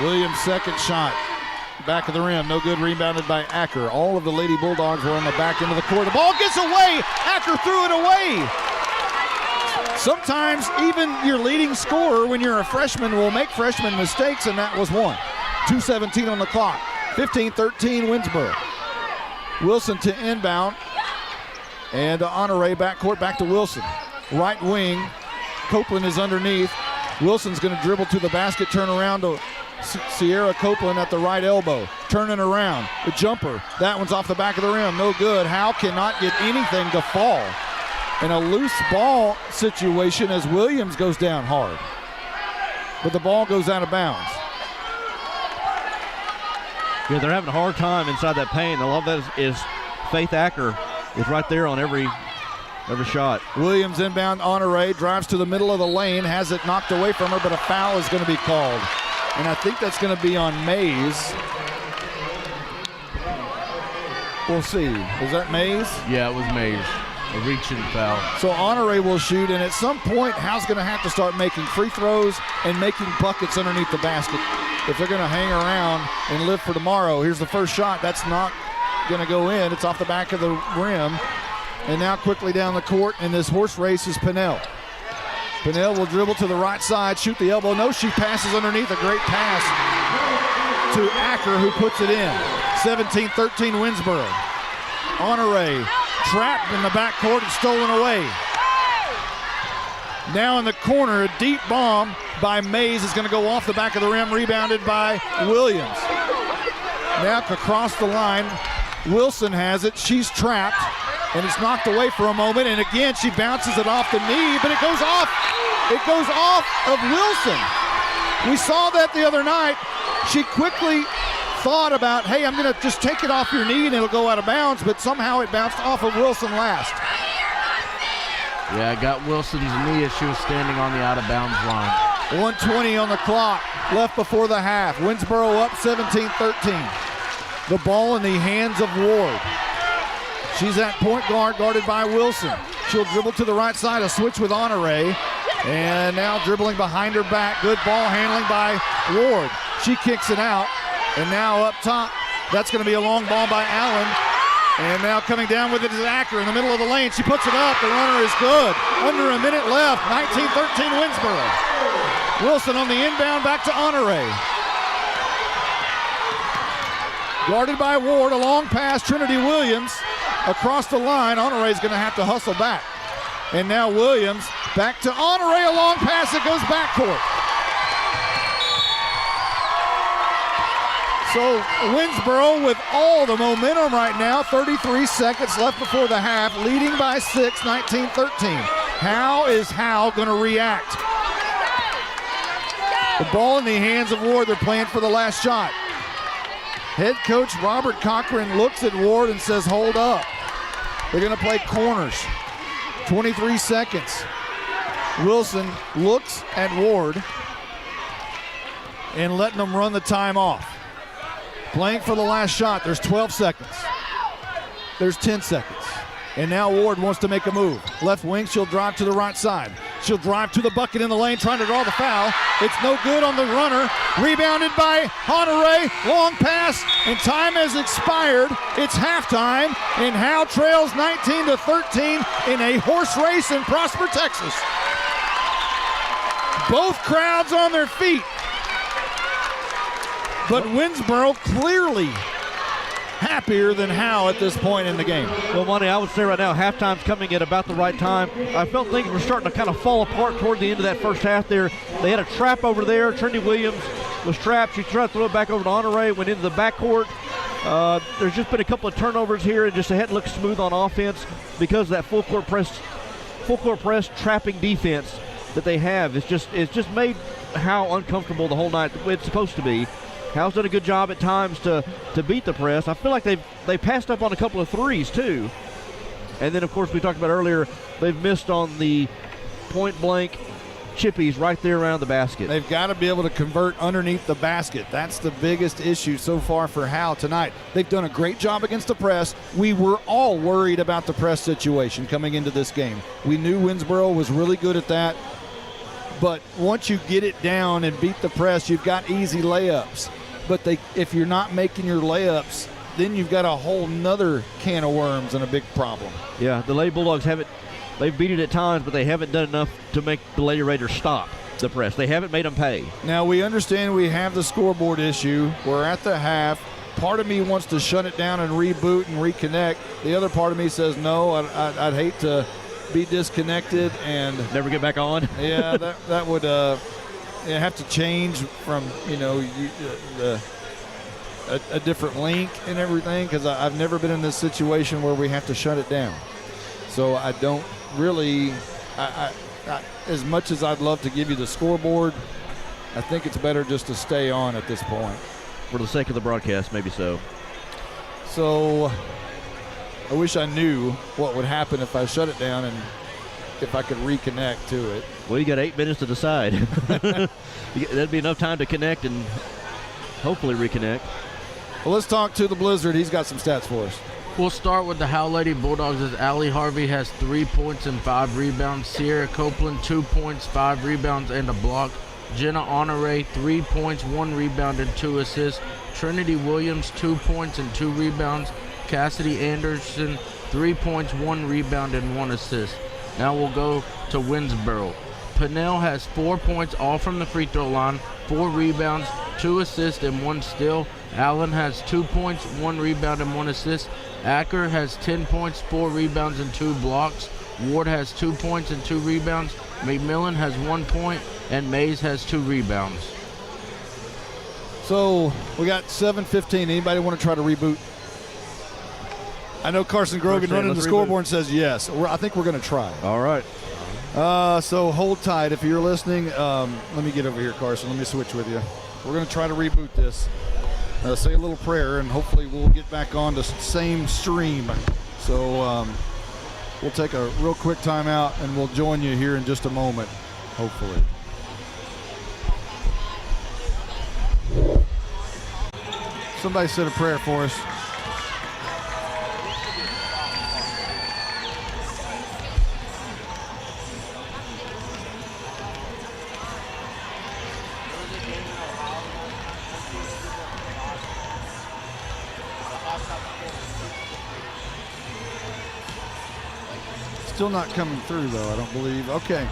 Williams' second shot. Back of the rim, no good, rebounded by Acker. All of the Lady Bulldogs were on the back end of the court. The ball gets away. Acker threw it away. Sometimes even your leading scorer when you're a freshman will make freshman mistakes, and that was one. 2:17 on the clock. 15-13 Winnsboro. Wilson to inbound. And Honore backcourt back to Wilson. Right wing, Copeland is underneath. Wilson's going to dribble to the basket, turn around to Sierra Copeland at the right elbow. Turning around, the jumper. That one's off the back of the rim, no good. Howe cannot get anything to fall. In a loose ball situation as Williams goes down hard. But the ball goes out of bounds. Yeah, they're having a hard time inside that paint. I love that is Faith Acker is right there on every shot. Williams inbound, Honore drives to the middle of the lane, has it knocked away from her, but a foul is going to be called. And I think that's going to be on Mays. We'll see. Was that Mays? Yeah, it was Mays. A reaching foul. So Honore will shoot, and at some point, Howe's going to have to start making free throws and making buckets underneath the basket. If they're going to hang around and live for tomorrow, here's the first shot. That's not going to go in. It's off the back of the rim. And now quickly down the court, and this horse race is Pinnell. Pinnell will dribble to the right side, shoot the elbow. No, she passes underneath. A great pass to Acker, who puts it in. 17-13 Winnsboro. Honore trapped in the backcourt and stolen away. Now in the corner, a deep bomb by Mays is going to go off the back of the rim, rebounded by Williams. Now across the line, Wilson has it. She's trapped, and it's knocked away for a moment, and again she bounces it off the knee, but it goes off. It goes off of Wilson. We saw that the other night. She quickly thought about, hey, I'm going to just take it off your knee and it'll go out of bounds, but somehow it bounced off of Wilson last. Yeah, I got Wilson's knee as she was standing on the out-of-bounds line. 1:20 on the clock, left before the half. Winnsboro up 17-13. The ball in the hands of Ward. She's at point guard, guarded by Wilson. She'll dribble to the right side, a switch with Honore. And now dribbling behind her back. Good ball handling by Ward. She kicks it out. And now up top, that's going to be a long ball by Allen. And now coming down with it is Acker in the middle of the lane. She puts it up. The runner is good. Under a minute left. 19-13 Winnsboro. Wilson on the inbound, back to Honore. Guarded by Ward, a long pass. Trinity Williams across the line. Honore is going to have to hustle back. And now Williams back to Honore, a long pass that goes backcourt. So Winnsboro with all the momentum right now. 33 seconds left before the half, leading by 6, 19-13. How is Howe going to react? The ball in the hands of Ward. They're playing for the last shot. Head coach Robert Cochran looks at Ward and says, hold up. They're going to play corners. 23 seconds. Wilson looks at Ward and letting them run the time off. Playing for the last shot. There's 12 seconds. There's 10 seconds. And now Ward wants to make a move. Left wing, she'll drive to the right side. She'll drive to the bucket in the lane, trying to draw the foul. It's no good on the runner. Rebounded by Honore. Long pass, and time has expired. It's halftime, and Howe trails 19-13 in a horse race in Prosper, Texas. Both crowds on their feet. But Winnsboro clearly happier than Howe at this point in the game. Well, Monty, I would say right now, halftime's coming at about the right time. I felt things were starting to kind of fall apart toward the end of that first half there. They had a trap over there. Trinity Williams was trapped. She tried to throw it back over to Honore, went into the backcourt. There's just been a couple of turnovers here, and just it hadn't looked smooth on offense because of that full court press trapping defense that they have. It's just made Howe uncomfortable the whole night. It's supposed to be. Howe's done a good job at times to beat the press. I feel like they passed up on a couple of threes too. And then of course we talked about earlier, they've missed on the point blank chippies right there around the basket. They've got to be able to convert underneath the basket. That's the biggest issue so far for Howe tonight. They've done a great job against the press. We were all worried about the press situation coming into this game. We knew Winnsboro was really good at that. But once you get it down and beat the press, you've got easy layups. But if you're not making your layups, then you've got a whole nother can of worms and a big problem. Yeah, the Lady Bulldogs they've beat it at times, but they haven't done enough to make the Lady Raiders stop the press. They haven't made them pay. Now, we understand we have the scoreboard issue. We're at the half. Part of me wants to shut it down and reboot and reconnect. The other part of me says, no, I'd hate to be disconnected and never get back on. Yeah, that would have to change from a different link and everything, because I've never been in this situation where we have to shut it down. So I don't really. I as much as I'd love to give you the scoreboard, I think it's better just to stay on at this point. For the sake of the broadcast, maybe so. So I wish I knew what would happen if I shut it down and if I could reconnect to it. Well, you got 8 minutes to decide. That'd be enough time to connect and hopefully reconnect. Well, let's talk to the Blizzard. He's got some stats for us. We'll start with the Howe Lady Bulldogs as Allie Harvey has 3 points and 5 rebounds. Sierra Copeland, 2 points, 5 rebounds, and a block. Jenna Honore, 3 points, 1 rebound, and 2 assists. Trinity Williams, 2 points and 2 rebounds. Cassidy Anderson, 3 points, 1 rebound, and 1 assist. Now we'll go to Winnsboro. Pinnell has 4 points, all from the free throw line, 4 rebounds, 2 assists, and 1 steal. Allen has 2 points, 1 rebound, and 1 assist. Acker has 10 points, 4 rebounds, and 2 blocks. Ward has 2 points and 2 rebounds. McMillan has 1 point, and Mays has 2 rebounds. So we got 7:15. Anybody want to try to reboot? I know Carson Grogan running the scoreboard and says yes. I think we're going to try. All right. So hold tight. If you're listening, let me get over here, Carson. Let me switch with you. We're going to try to reboot this. Say a little prayer, and hopefully we'll get back on the same stream. So we'll take a real quick timeout, and we'll join you here in just a moment, hopefully. Somebody said a prayer for us. Still not coming through, though, I don't believe. Okay.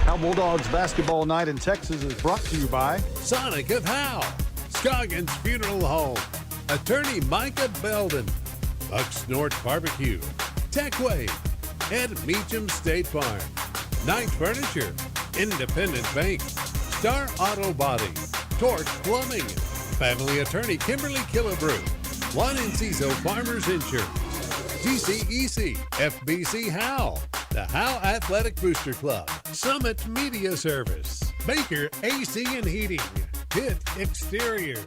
Howe Bulldogs basketball night in Texas is brought to you by Sonic of Howe, Scoggins Funeral Home, Attorney Micah Belden, Bucks North Barbecue, Techway, and Meacham State Farm. Knight Furniture, Independent Bank, Star Auto Body, Torch Plumbing, Family Attorney Kimberly Killebrew, Juan Enciso Farmers Insurance, GCEC, FBC Howe, the Howe Athletic Booster Club, Summit Media Service, Baker AC and Heating, Pitt Exteriors.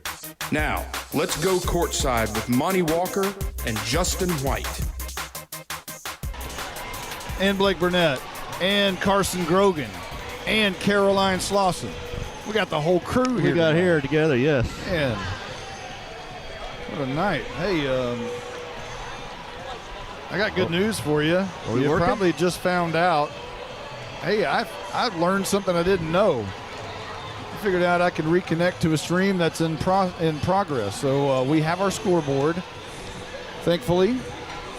Now, let's go courtside with Monty Walker and Justin White. And Blake Burnett, and Carson Grogan, and Caroline Slauson. We got the whole crew here. We got tonight. here together, yes. Man, what a night. Hey, I got good news for you. we You working? probably just found out. Hey, I've learned something I didn't know. I figured out I can reconnect to a stream that's in progress. So we have our scoreboard, thankfully.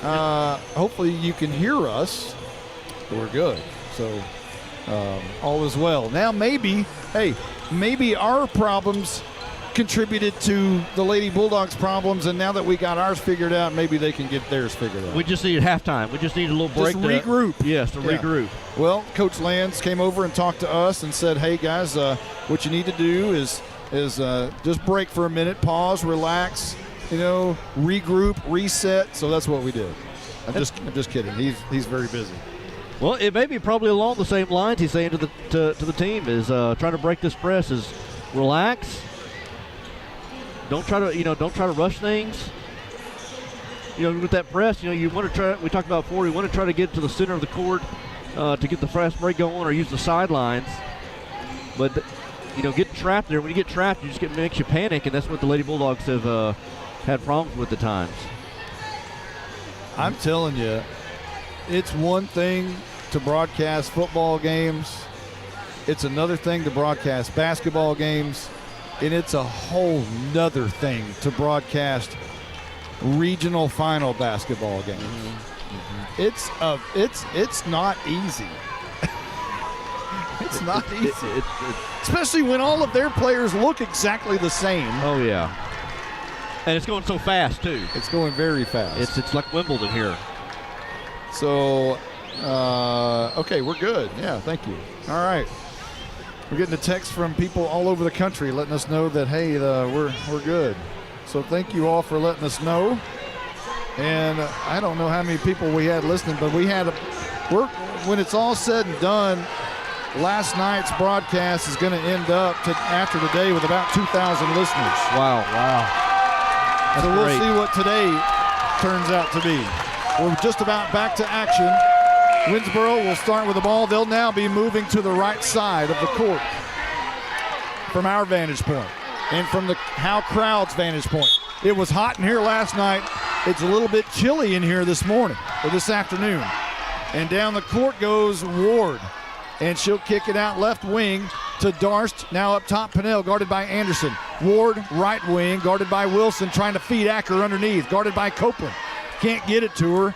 Hopefully you can hear us. We're good. So all is well. Now maybe our problems contributed to the Lady Bulldogs' problems, and now that we got ours figured out, maybe they can get theirs figured out. We just needed halftime. We just needed a little break. Just regroup. Yes, to regroup. Well, Coach Lands came over and talked to us and said, hey, guys, what you need to do is just break for a minute, pause, relax, regroup, reset. So that's what we did. I'm just kidding. He's very busy. Well, it may be probably along the same lines he's saying to the team is trying to break this press is relax. Don't try to rush things. With that press, you want to try. We talked about before. You want to try to get to the center of the court to get the fast break going or use the sidelines. But, getting trapped there, when you get trapped, makes you panic, and that's what the Lady Bulldogs have had problems with at times. I'm telling you, it's one thing to broadcast football games. It's another thing to broadcast basketball games. And it's a whole nother thing to broadcast regional final basketball games. It's not easy. It's not easy. Especially when all of their players look exactly the same. Oh, yeah. And it's going so fast, too. It's going very fast. It's like Wimbledon here. So, okay, we're good. Yeah, thank you. All right. We're getting a text from people all over the country letting us know that, hey, we're good. So thank you all for letting us know. And I don't know how many people we had listening, but when it's all said and done, last night's broadcast is going to end up after today with about 2,000 listeners. Wow. So we'll see what today turns out to be. We're just about back to action. Winnsboro will start with the ball. They'll now be moving to the right side of the court from our vantage point and from the Howe crowd's vantage point. It was hot in here last night. It's a little bit chilly in here this morning or this afternoon. And down the court goes Ward. And she'll kick it out left wing to Darst. Now up top, Pinnell, guarded by Anderson. Ward, right wing, guarded by Wilson, trying to feed Acker underneath, guarded by Copeland. Can't get it to her.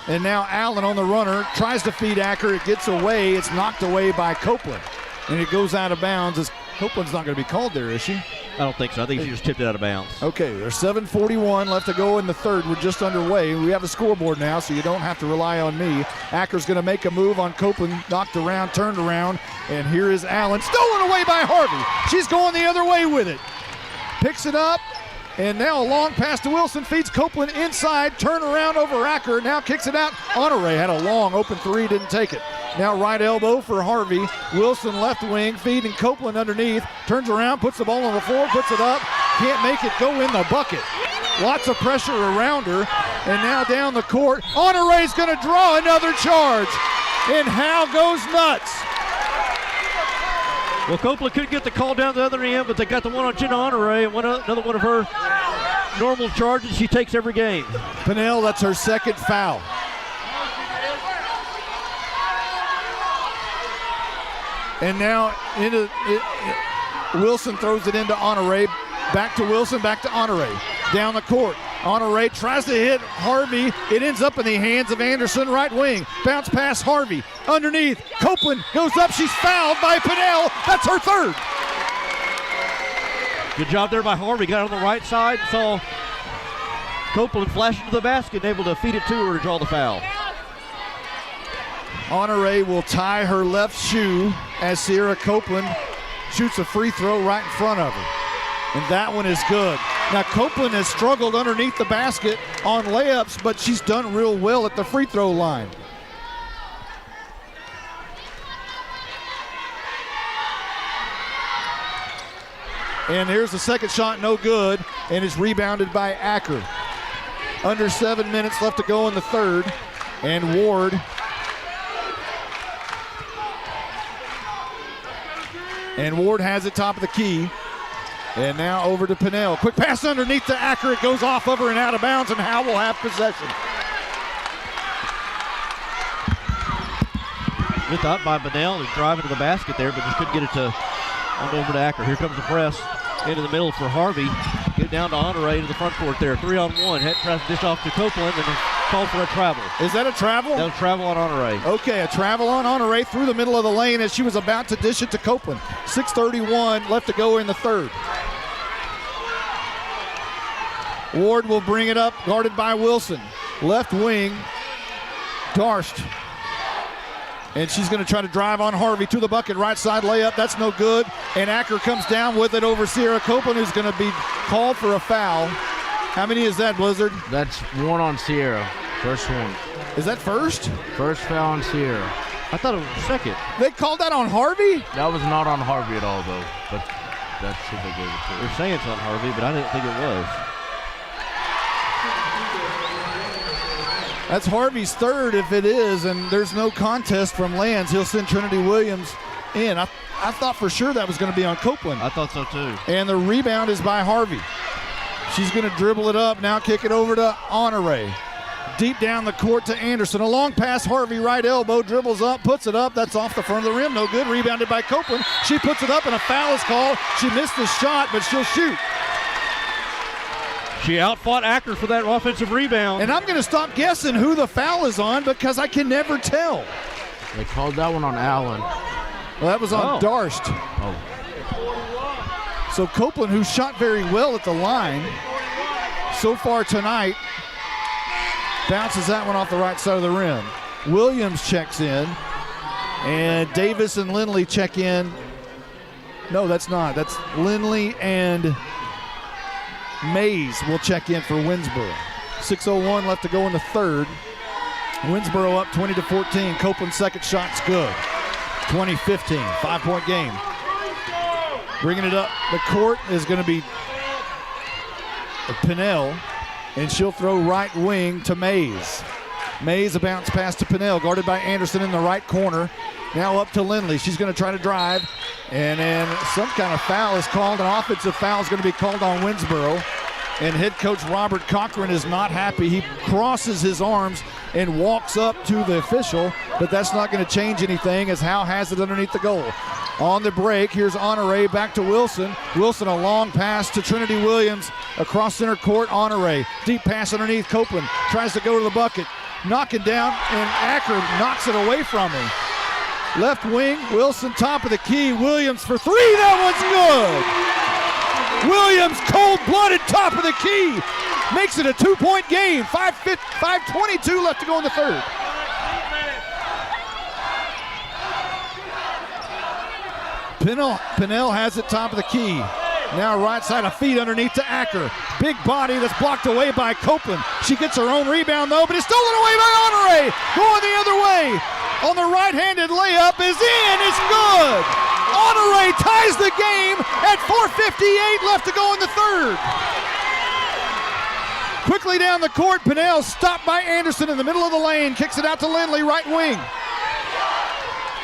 And now Allen on the runner, tries to feed Acker. It gets away. It's knocked away by Copeland. And it goes out of bounds. Copeland's not going to be called there, is she? I don't think so. I think she just tipped it out of bounds. Okay, there's 7:41 left to go in the third. We're just underway. We have a scoreboard now, so you don't have to rely on me. Acker's going to make a move on Copeland. Knocked around, turned around. And here is Allen. Stolen away by Harvey. She's going the other way with it. Picks it up. And now a long pass to Wilson, feeds Copeland inside, turn around over Acker, now kicks it out. Honore had a long open three, didn't take it. Now right elbow for Harvey. Wilson left wing, feeding Copeland underneath, turns around, puts the ball on the floor, puts it up, can't make it go in the bucket. Lots of pressure around her, and now down the court, Honore's gonna draw another charge, and Howe goes nuts. Well, Copeland couldn't get the call down the other end, but they got the one on Jenna Honore, and another one of her normal charges she takes every game. Pinnell, that's her second foul. And now Wilson throws it into Honore. Back to Wilson, back to Honore. Down the court. Honore tries to hit Harvey. It ends up in the hands of Anderson, right wing. Bounce pass Harvey. Underneath. Copeland goes up. She's fouled by Pinnell. That's her third. Good job there by Harvey. Got on the right side and saw Copeland flash into the basket and able to feed it to her to draw the foul. Honore will tie her left shoe as Sierra Copeland shoots a free throw right in front of her. And that one is good. Now Copeland has struggled underneath the basket on layups, but she's done real well at the free throw line. And here's the second shot, no good, and it's rebounded by Acker. Under 7 minutes left to go in the third, and Ward has it top of the key. And now over to Pinnell. Quick pass underneath to Acker. It goes off of her and out of bounds, and Howe will have possession. Good thought by Pinnell. He's driving to the basket there, but just couldn't get it on over to Acker. Here comes the press into the middle for Harvey. Get down to Honore to the front court there. 3-on-1. Head tries to dish off to Copeland and call for a travel. Is that a travel? That was travel on Honore. Okay, a travel on Honore through the middle of the lane as she was about to dish it to Copeland. 6:31 left to go in the third. Ward will bring it up, guarded by Wilson. Left wing, Darst. And she's going to try to drive on Harvey to the bucket. Right side layup. That's no good. And Acker comes down with it over Sierra Copeland, who's going to be called for a foul. How many is that, Blizzard? That's one on Sierra. First one. Is that first? First foul on Sierra. I thought it was second. They called that on Harvey? That was not on Harvey at all, though. But that's who they gave it to. They're saying it's on Harvey, but I didn't think it was. That's Harvey's third if it is, and there's no contest from Lands. He'll send Trinity Williams in. I thought for sure that was going to be on Copeland. I thought so too. And the rebound is by Harvey. She's going to dribble it up, now kick it over to Honore. Deep down the court to Anderson. A long pass, Harvey, right elbow, dribbles up, puts it up. That's off the front of the rim, no good. Rebounded by Copeland. She puts it up and a foul is called. She missed the shot, but she'll shoot. She outfought Acker for that offensive rebound. And I'm going to stop guessing who the foul is on because I can never tell. They called that one on Allen. Well, that was on Darst. Oh. So Copeland, who shot very well at the line so far tonight, bounces that one off the right side of the rim. Williams checks in, and Davis and Lindley check in. No, that's not. That's Lindley and Mays will check in for Winnsboro. 6:01 left to go in the third. Winnsboro up 20-14. Copeland's second shot's good. 20-15, 5-point game. Bringing it up the court is going to be Pinnell, and she'll throw right wing to Mays. Mays, a bounce pass to Pinnell, guarded by Anderson in the right corner. Now up to Lindley. She's going to try to drive, and then some kind of foul is called. An offensive foul is going to be called on Winnsboro, and head coach Robert Cochran is not happy. He crosses his arms and walks up to the official, but that's not going to change anything as Howe has it underneath the goal. On the break, here's Honore back to Wilson. Wilson, a long pass to Trinity Williams across center court. Honore, deep pass underneath. Copeland tries to go to the bucket. Knocking down, and Acker knocks it away from him. Left wing, Wilson, top of the key. Williams for three. That one's good. Williams, cold-blooded, top of the key. Makes it a 2-point game. 5:22 left to go in the third. Pinnell has it top of the key. Now right side, a feed underneath to Acker. Big body that's blocked away by Copeland. She gets her own rebound though, but it's stolen away by Honore. Going the other way. On the right-handed layup is in. It's good. Honore ties the game at 4:58 left to go in the third. Quickly down the court, Pinnell stopped by Anderson in the middle of the lane. Kicks it out to Lindley, right wing.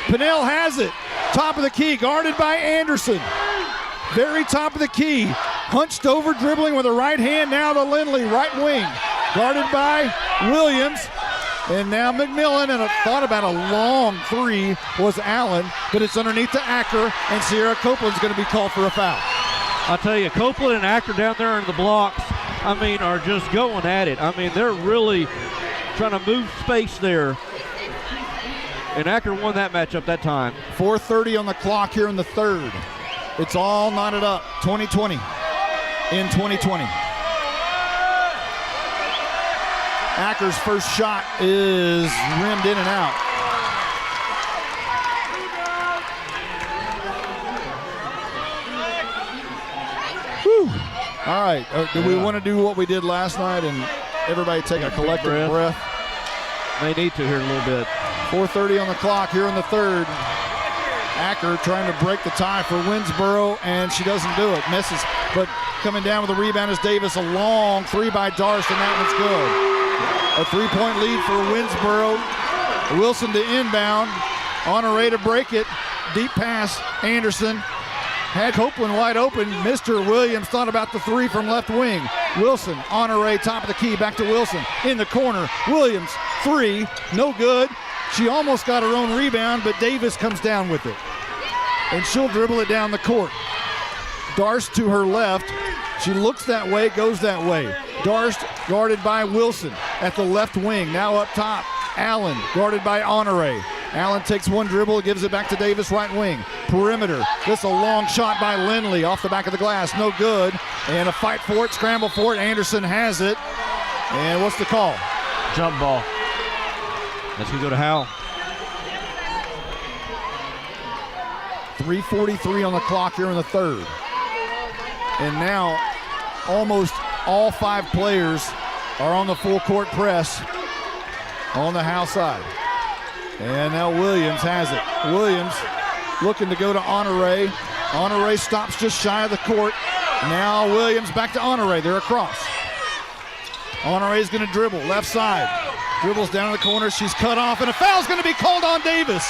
Pinnell has it. Top of the key, guarded by Anderson. Very top of the key. Hunched over, dribbling with the right hand. Now to Lindley, right wing. Guarded by Williams. And now McMillan, and a thought about a long three was Allen, but it's underneath to Acker, and Sierra Copeland's going to be called for a foul. I'll tell you, Copeland and Acker down there in the blocks, are just going at it. They're really trying to move space there. And Acker won that matchup that time. 4:30 on the clock here in the third. It's all knotted up. 20-20 in 2020. Acker's first shot is rimmed in and out. Whew. All right. Do we want to do what we did last night and everybody take a collective breath? They need to here in a little bit. 4:30 on the clock here in the third. Acker trying to break the tie for Winnsboro, and she doesn't do it. Misses, but coming down with the rebound is Davis. A long three by Darst, and that one's good. A 3-point lead for Winnsboro. Wilson to inbound. Honore to break it. Deep pass, Anderson. Had Copeland wide open. Mr. Williams thought about the three from left wing. Wilson, Honore, top of the key, back to Wilson. In the corner, Williams, three, no good. She almost got her own rebound, but Davis comes down with it. And she'll dribble it down the court. Darst to her left. She looks that way, goes that way. Darst guarded by Wilson at the left wing. Now up top, Allen guarded by Honore. Allen takes one dribble, gives it back to Davis, right wing. Perimeter. This a long shot by Lindley off the back of the glass. No good. And a fight for it, scramble for it. Anderson has it. And what's the call? Jump ball. That's going to go to Howe. 3:43 on the clock here in the third. And now almost all five players are on the full court press on the Howe side. And now Williams has it. Williams looking to go to Honore. Honore stops just shy of the court. Now Williams back to Honore. They're across. Honore's going to dribble left side. Dribbles down in the corner. She's cut off, and a foul's going to be called on Davis,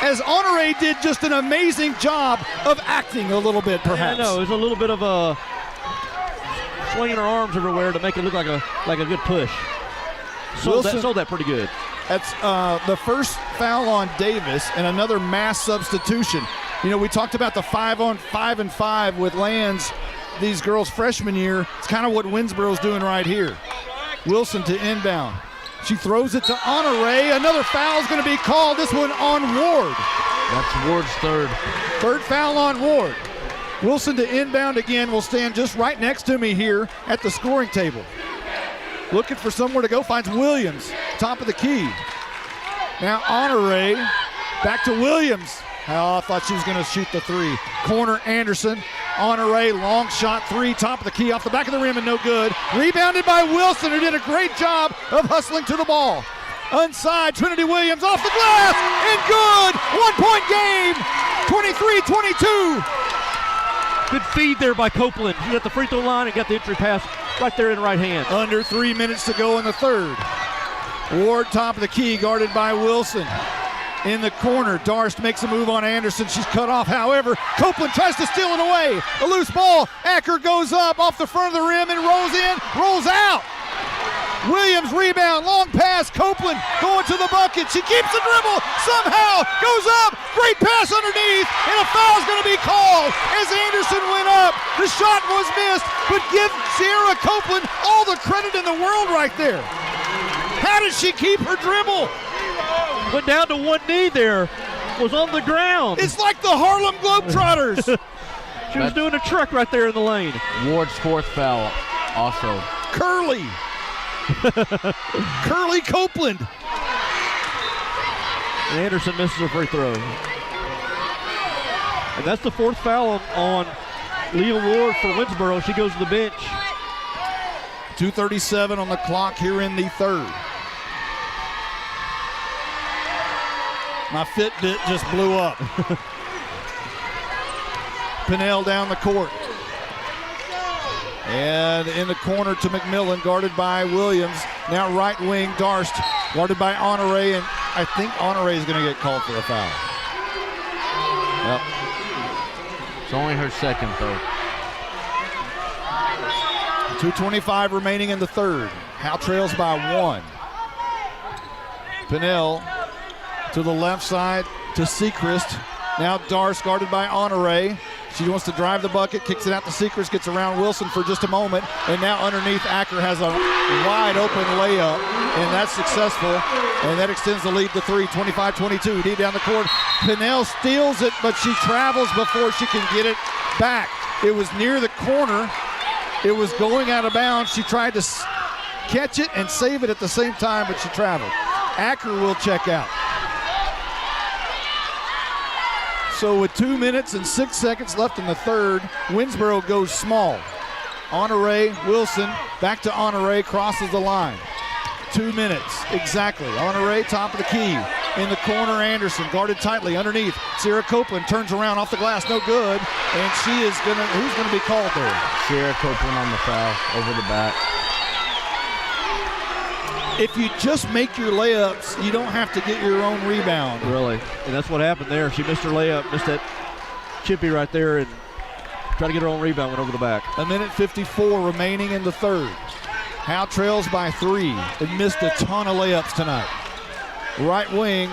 as Honore did just an amazing job of acting a little bit, perhaps. I know. There's a little bit of a swinging her arms everywhere to make it look like a good push. Sold that pretty good. That's the first foul on Davis and another mass substitution. You know, we talked about the 5-on-5 with Lands, these girls' freshman year. It's kind of what Winnsboro's doing right here. Wilson to inbound. She throws it to Honore. Another foul is going to be called, this one on Ward. That's Ward's third. Third foul on Ward. Wilson to inbound again will stand just right next to me here at the scoring table. Looking for somewhere to go, finds Williams, top of the key. Now Honore, back to Williams. Oh, I thought she was going to shoot the three. Corner Anderson. Honore, long shot three, top of the key, off the back of the rim and no good. Rebounded by Wilson, who did a great job of hustling to the ball. Unside, Trinity Williams off the glass, and good! 1 point game, 23-22. Good feed there by Copeland. He got the free throw line and got the entry pass right there in the right hand. Under 3 minutes to go in the third. Ward, top of the key, guarded by Wilson. In the corner, Darst makes a move on Anderson. She's cut off, however. Copeland tries to steal it away. A loose ball. Acker goes up off the front of the rim and rolls in, rolls out. Williams rebound, long pass. Copeland going to the bucket. She keeps the dribble, somehow goes up. Great pass underneath, and a foul's going to be called as Anderson went up. The shot was missed, but give Sierra Copeland all the credit in the world right there. How did she keep her dribble? Went down to one knee there, was on the ground. It's like the Harlem Globetrotters. She was doing a truck right there in the lane. Ward's fourth foul also. Curly. Curly Copeland. And Anderson misses her free throw. And that's the fourth foul on Leah Ward for Winnsboro. She goes to the bench. 2:37 on the clock here in the third. My Fitbit just blew up. Pinnell down the court. And in the corner to McMillan, guarded by Williams. Now right wing, Darst, guarded by Honore, and I think Honore is going to get called for a foul. Yep. It's only her second, though. 2:25 remaining in the third. Howe trails by 1. Pinnell to the left side to Sechrist. Now Darst guarded by Honore. She wants to drive the bucket, kicks it out to Sechrist, gets around Wilson for just a moment, and now underneath Acker has a wide open layup, and that's successful, and that extends the lead to 3, 25-22. Deep down the court, Pinnell steals it, but she travels before she can get it back. It was near the corner. It was going out of bounds. She tried to catch it and save it at the same time, but she traveled. Acker will check out. So with 2 minutes and 6 seconds left in the third, Winnsboro goes small. Honore, Wilson, back to Honore, crosses the line. 2 minutes, exactly. Honore, top of the key. In the corner, Anderson, guarded tightly underneath. Sierra Copeland turns around off the glass, no good. And she is gonna, who's gonna be called there? Sierra Copeland on the foul, over the back. If you just make your layups, you don't have to get your own rebound. Really, and that's what happened there. She missed her layup, missed that chippy right there, and tried to get her own rebound, went over the back. 1:54 remaining in the third. Howe trails by 3. They missed a ton of layups tonight. Right wing,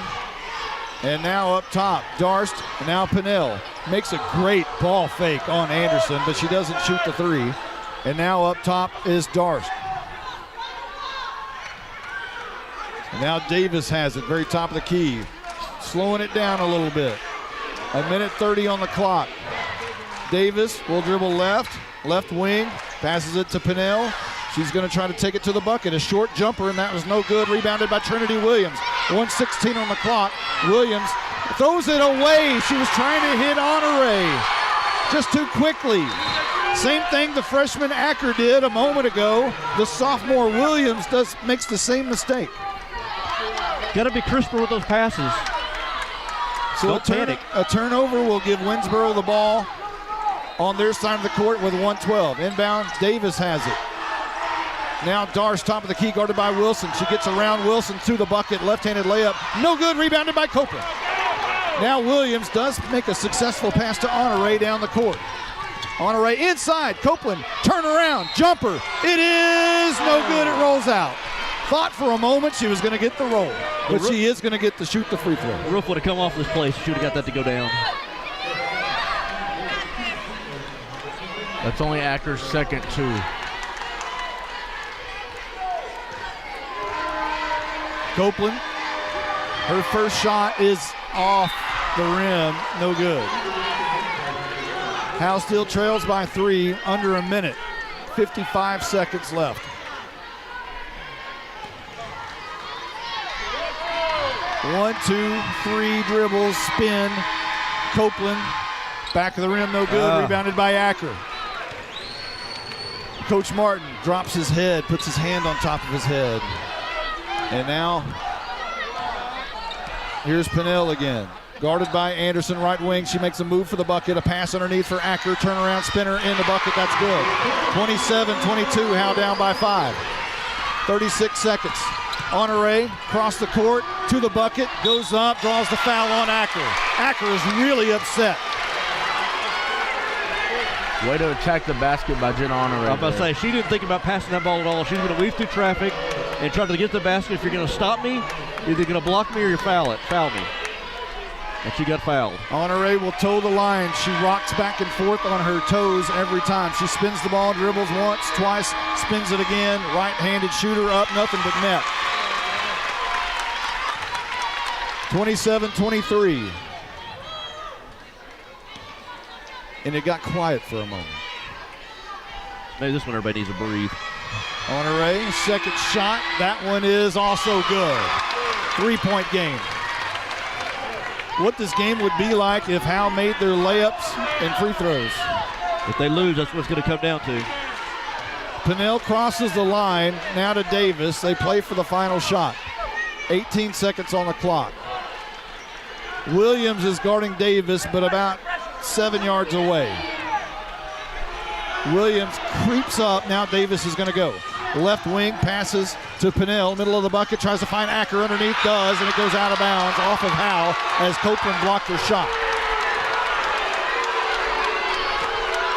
and now up top, Darst, and now Pinnell. Makes a great ball fake on Anderson, but she doesn't shoot the 3. And now up top is Darst. And now Davis has it, very top of the key. Slowing it down a little bit. 1:30 on the clock. Davis will dribble left wing, passes it to Pinnell. She's going to try to take it to the bucket. A short jumper, and that was no good. Rebounded by Trinity Williams. 1:16 on the clock. Williams throws it away. She was trying to hit Honore just too quickly. Same thing the freshman Acker did a moment ago. The sophomore Williams makes the same mistake. Got to be crisper with those passes. So Don't panic. A turnover will give Winnsboro the ball on their side of the court with 1:12. Inbound, Davis has it. Now Darst, top of the key, guarded by Wilson. She gets around Wilson to the bucket. Left-handed layup. No good. Rebounded by Copeland. Now Williams does make a successful pass to Honore down the court. Honore inside. Copeland, turn around. Jumper. It is no good. It rolls out. Thought for a moment she was going to get the roll, but she is going to get to shoot the free throw. The roof would have come off this place. She would have got that to go down. That's only Acker's second two. Copeland, her first shot is off the rim, no good. Howe still trails by 3, under a minute, 55 seconds left. One, two, three dribbles, spin. Copeland, back of the rim, no good. Rebounded by Acker. Coach Martin drops his head, puts his hand on top of his head. And now, here's Pinnell again. Guarded by Anderson, right wing. She makes a move for the bucket. A pass underneath for Acker. Turnaround spinner in the bucket. That's good. 27-22. Howe down by 5. 36 seconds. Honore, cross the court, to the bucket. Goes up, draws the foul on Acker. Acker is really upset. Way to attack the basket by Jenna Honore. I'm about to say, she didn't think about passing that ball at all. She's going to weave through traffic and try to get the basket. If you're going to stop me, you're either going to block me or you foul me. And she got fouled. Honore will toe the line. She rocks back and forth on her toes every time. She spins the ball, dribbles once, twice, spins it again. Right-handed shooter up, nothing but net. 27-23. And it got quiet for a moment. Maybe this one everybody needs to breathe. Honore, second shot. That one is also good. 3-point game. What this game would be like if Howe made their layups and free throws. If they lose, that's what it's going to come down to. Pinnell crosses the line, now to Davis. They play for the final shot. 18 seconds on the clock. Williams is guarding Davis, but about 7 yards away. Williams creeps up. Now Davis is going to go. Left wing passes to Pinnell. Middle of the bucket. Tries to find Acker underneath. Does, and it goes out of bounds off of Howe as Copeland blocked her shot.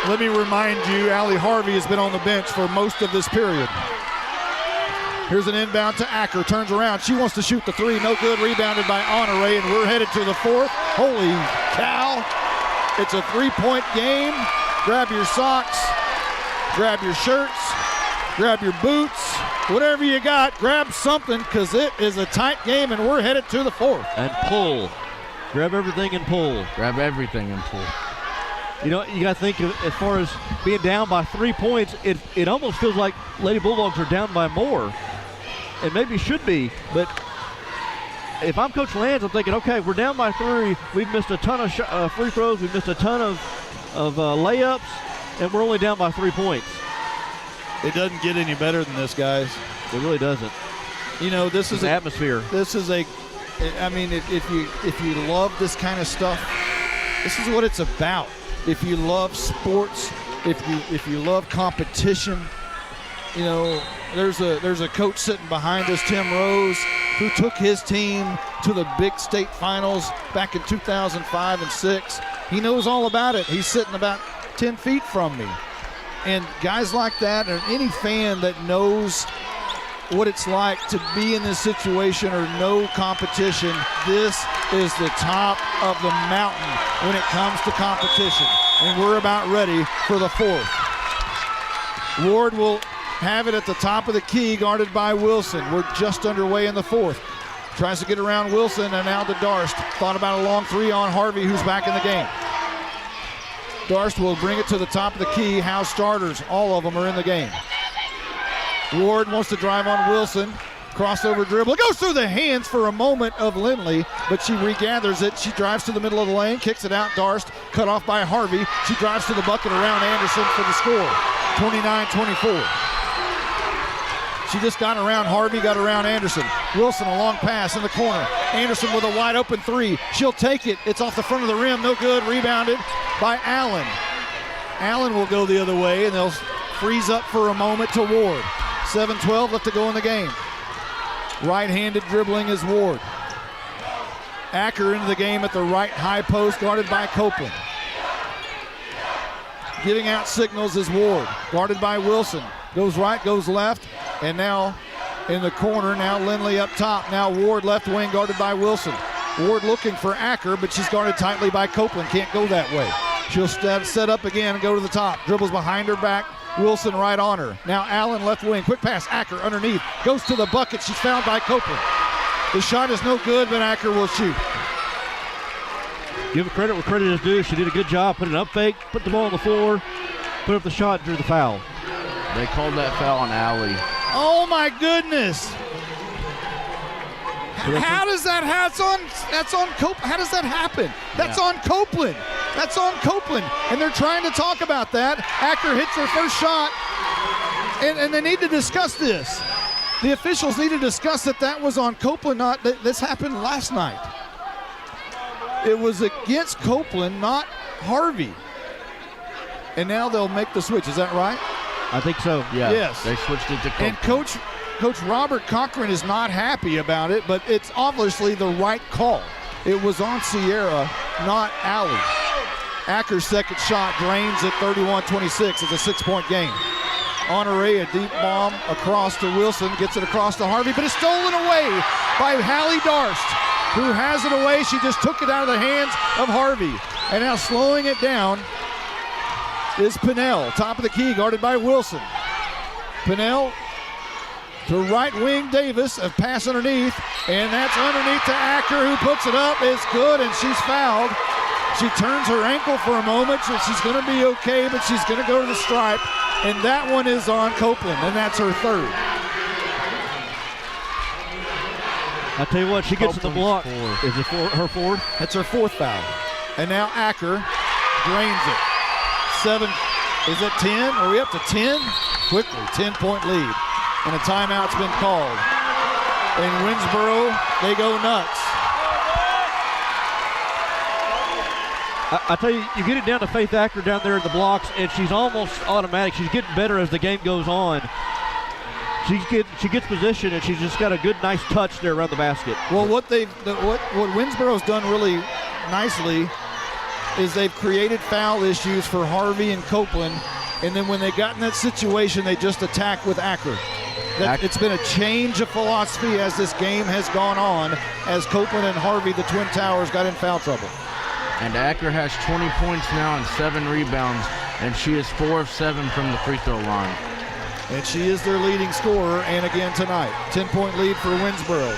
Let me remind you, Allie Harvey has been on the bench for most of this period. Here's an inbound to Acker. Turns around. She wants to shoot the three. No good. Rebounded by Honore, and we're headed to the fourth. Holy cow. It's a 3-point game. Grab your socks. Grab your shirts. Grab your boots. Whatever you got, grab something, because it is a tight game, and we're headed to the fourth. And pull. Grab everything and pull. Grab everything and pull. You know, you got to think of, as far as being down by 3 points, it almost feels like Lady Bulldogs are down by more. And maybe should be, but if I'm Coach Lands, I'm thinking, okay, we're down by 3. We've missed a ton of free throws. We've missed a ton of layups, and we're only down by 3 points. It doesn't get any better than this, guys. It really doesn't. You know, this is an atmosphere. This is I mean, if you love this kind of stuff, this is what it's about. If you love sports, if you love competition, you know, there's a coach sitting behind us, Tim Rose, who took his team to the big state finals back in 2005 and 6. He knows all about it. He's sitting about 10 feet from me. And guys like that, or any fan that knows what it's like to be in this situation or no competition, this is the top of the mountain when it comes to competition. And we're about ready for the fourth. Ward will have it at the top of the key, guarded by Wilson. We're just underway in the fourth. Tries to get around Wilson, and now to Darst. Thought about a long three on Harvey, who's back in the game. Darst will bring it to the top of the key. Howe starters, all of them are in the game. Ward wants to drive on Wilson. Crossover dribble. It goes through the hands for a moment of Lindley, but she regathers it. She drives to the middle of the lane, kicks it out. Darst cut off by Harvey. She drives to the bucket around Anderson for the score. 29-24. She just got around Harvey, got around Anderson. Wilson, a long pass in the corner. Anderson with a wide open three. She'll take it. It's off the front of the rim. No good. Rebounded by Allen. Allen will go the other way, and they'll freeze up for a moment to Ward. 7-12 left to go in the game. Right-handed dribbling is Ward. Acker into the game at the right high post, guarded by Copeland. Giving out signals is Ward, guarded by Wilson. Goes right, goes left, and now in the corner, now Lindley up top. Now Ward left wing, guarded by Wilson. Ward looking for Acker, but she's guarded tightly by Copeland. Can't go that way. She'll set up again and go to the top. Dribbles behind her back. Wilson right on her. Now Allen left wing. Quick pass. Acker underneath. Goes to the bucket. She's fouled by Copeland. The shot is no good, but Acker will shoot. Give her credit where credit is due. She did a good job. Put an up fake, put the ball on the floor, put up the shot, drew the foul. They called that foul on Allie. Oh my goodness. How does that happen? That's on Copeland. How does that happen? That's on Copeland. That's on Copeland. And they're trying to talk about that. Acker hits her first shot. And they need to discuss this. The officials need to discuss that was on Copeland, not this happened last night. It was against Copeland, not Harvey. And now they'll make the switch. Is that right? I think so. Yeah. Yes. They switched it to Copeland. And Coach Robert Cochran is not happy about it, but it's obviously the right call. It was on Sierra, not Allie. Acker's second shot drains at 31-26. It's a 6-point game. Honore, a deep bomb across to Wilson, gets it across to Harvey, but it's stolen away by Hallie Darst, who has it away. She just took it out of the hands of Harvey. And now slowing it down is Pinnell, top of the key, guarded by Wilson. Pinnell to right wing Davis, a pass underneath, and that's underneath to Acker, who puts it up. It's good, and she's fouled. She turns her ankle for a moment, so she's going to be okay, but she's going to go to the stripe, and that one is on Copeland, and that's her third. I tell you what, she gets to the block. Is it her fourth? That's her fourth foul. And now Acker drains it. 7, is it 10? Are we up to 10? Quickly, 10-point lead. And a timeout's been called. In Winnsboro, they go nuts. I tell you, you get it down to Faith Acker down there in the blocks, and she's almost automatic. She's getting better as the game goes on. She gets position, and she's just got a good, nice touch there around the basket. Well, what Winnsboro's done really nicely is they've created foul issues for Harvey and Copeland, and then when they got in that situation, they just attack with Acker. It's been a change of philosophy as this game has gone on, as Copeland and Harvey, the Twin Towers, got in foul trouble. And Acker has 20 points now and 7 rebounds, and she is 4 of 7 from the free throw line. And she is their leading scorer, and again tonight. 10-point lead for Winnsboro.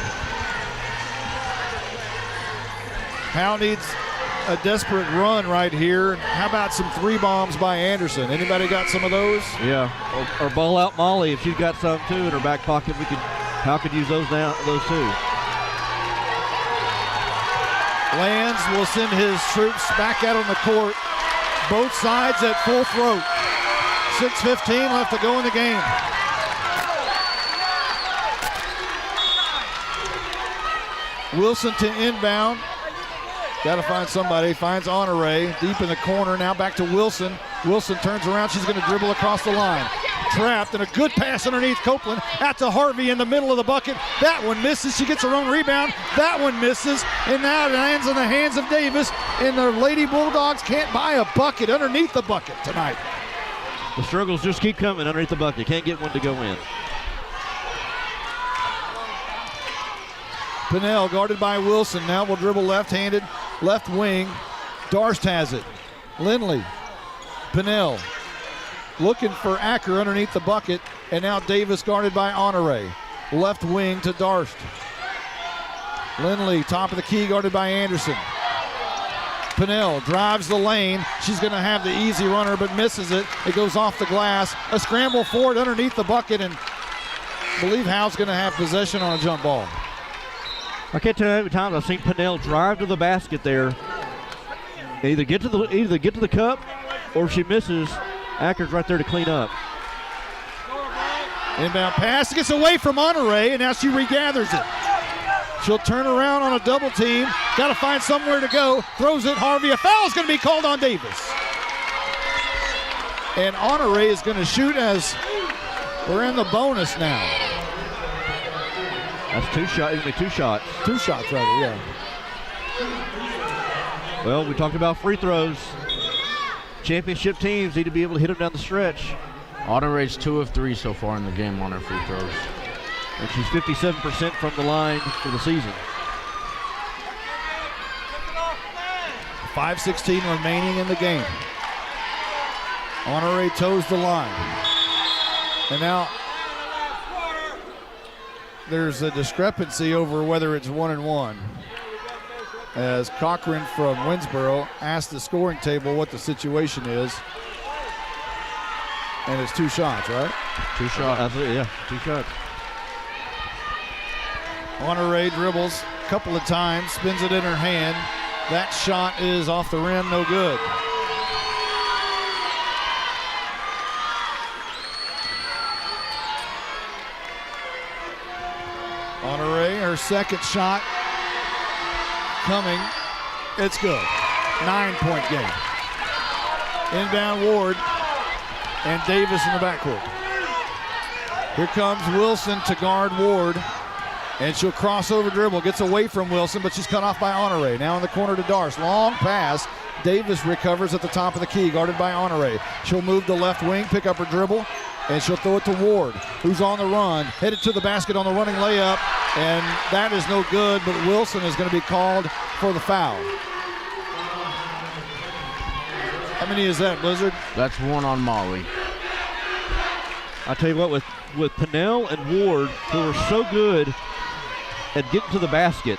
Howe needs a desperate run right here. How about some 3 bombs by Anderson? Anybody got some of those? Yeah, or ball out Molly if she's got some too in her back pocket. Howe could use those too. Lands will send his troops back out on the court. Both sides at full throat. 6:15 left to go in the game. Wilson to inbound. Got to find somebody. Finds Honore deep in the corner. Now back to Wilson. Wilson turns around. She's going to dribble across the line. Trapped, and a good pass underneath Copeland. Out to Harvey in the middle of the bucket. That one misses. She gets her own rebound. That one misses. And now it lands in the hands of Davis. And the Lady Bulldogs can't buy a bucket underneath the bucket tonight. The struggles just keep coming underneath the bucket. Can't get one to go in. Pinnell guarded by Wilson. Now will dribble left-handed, left wing. Darst has it. Lindley. Pinnell looking for Acker underneath the bucket. And now Davis guarded by Honore. Left wing to Darst. Lindley, top of the key, guarded by Anderson. Pinnell drives the lane. She's going to have the easy runner, but misses it. It goes off the glass. A scramble forward underneath the bucket, and I believe Howe's going to have possession on a jump ball. I can't tell you how many times I've seen Pinnell drive to the basket there. Either get to the cup, or if she misses, Acker's right there to clean up. Inbound pass gets away from Honore, and now she regathers it. She'll turn around on a double team. Got to find somewhere to go. Throws it, Harvey. A foul is going to be called on Davis. And Honore is going to shoot as We're in the bonus now. That's two shots. It'll be 2 shots. 2 shots, rather, yeah. Well, we talked about free throws. Championship teams need to be able to hit them down the stretch. Honorae's 2 of 3 so far in the game on her free throws. And she's 57% from the line for the season. 5:16 remaining in the game. Honorae toes the line. And now there's a discrepancy over whether it's 1 and 1. As Cochran from Winnsboro asked the scoring table what the situation is. And it's 2 shots, right? 2 shots. Absolutely, yeah. 2 shots. Honorae dribbles a couple of times, spins it in her hand. That shot is off the rim, no good. Honorae, her second shot coming. It's good. 9-point game. Inbound Ward and Davis in the backcourt. Here comes Wilson to guard Ward. And she'll cross over dribble, gets away from Wilson, but she's cut off by Honorae. Now in the corner to Darce. Long pass. Davis recovers at the top of the key, guarded by Honorae. She'll move to left wing, pick up her dribble, and she'll throw it to Ward, who's on the run, headed to the basket on the running layup, and that is no good, but Wilson is going to be called for the foul. How many is that, Blizzard? That's 1 on Molly. I tell you what, with Pennell and Ward, who are so good at getting to the basket.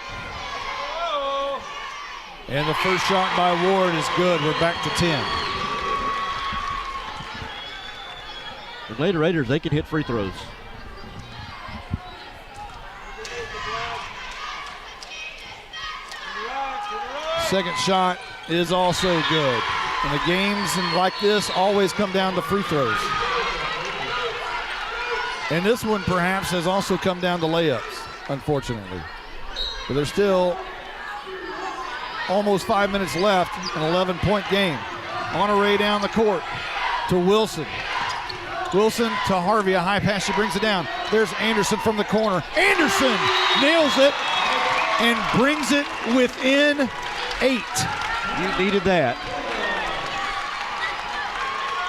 And the first shot by Ward is good. We're back to 10. The Lady Raiders, they can hit free throws. Second shot is also good. And the games like this always come down to free throws. And this one perhaps has also come down to layups, unfortunately. But there's still almost 5 minutes left, an 11-point game. Honorae down the court to Wilson. Wilson to Harvey, a high pass, she brings it down. There's Anderson from the corner. Anderson nails it and brings it within 8. You needed that.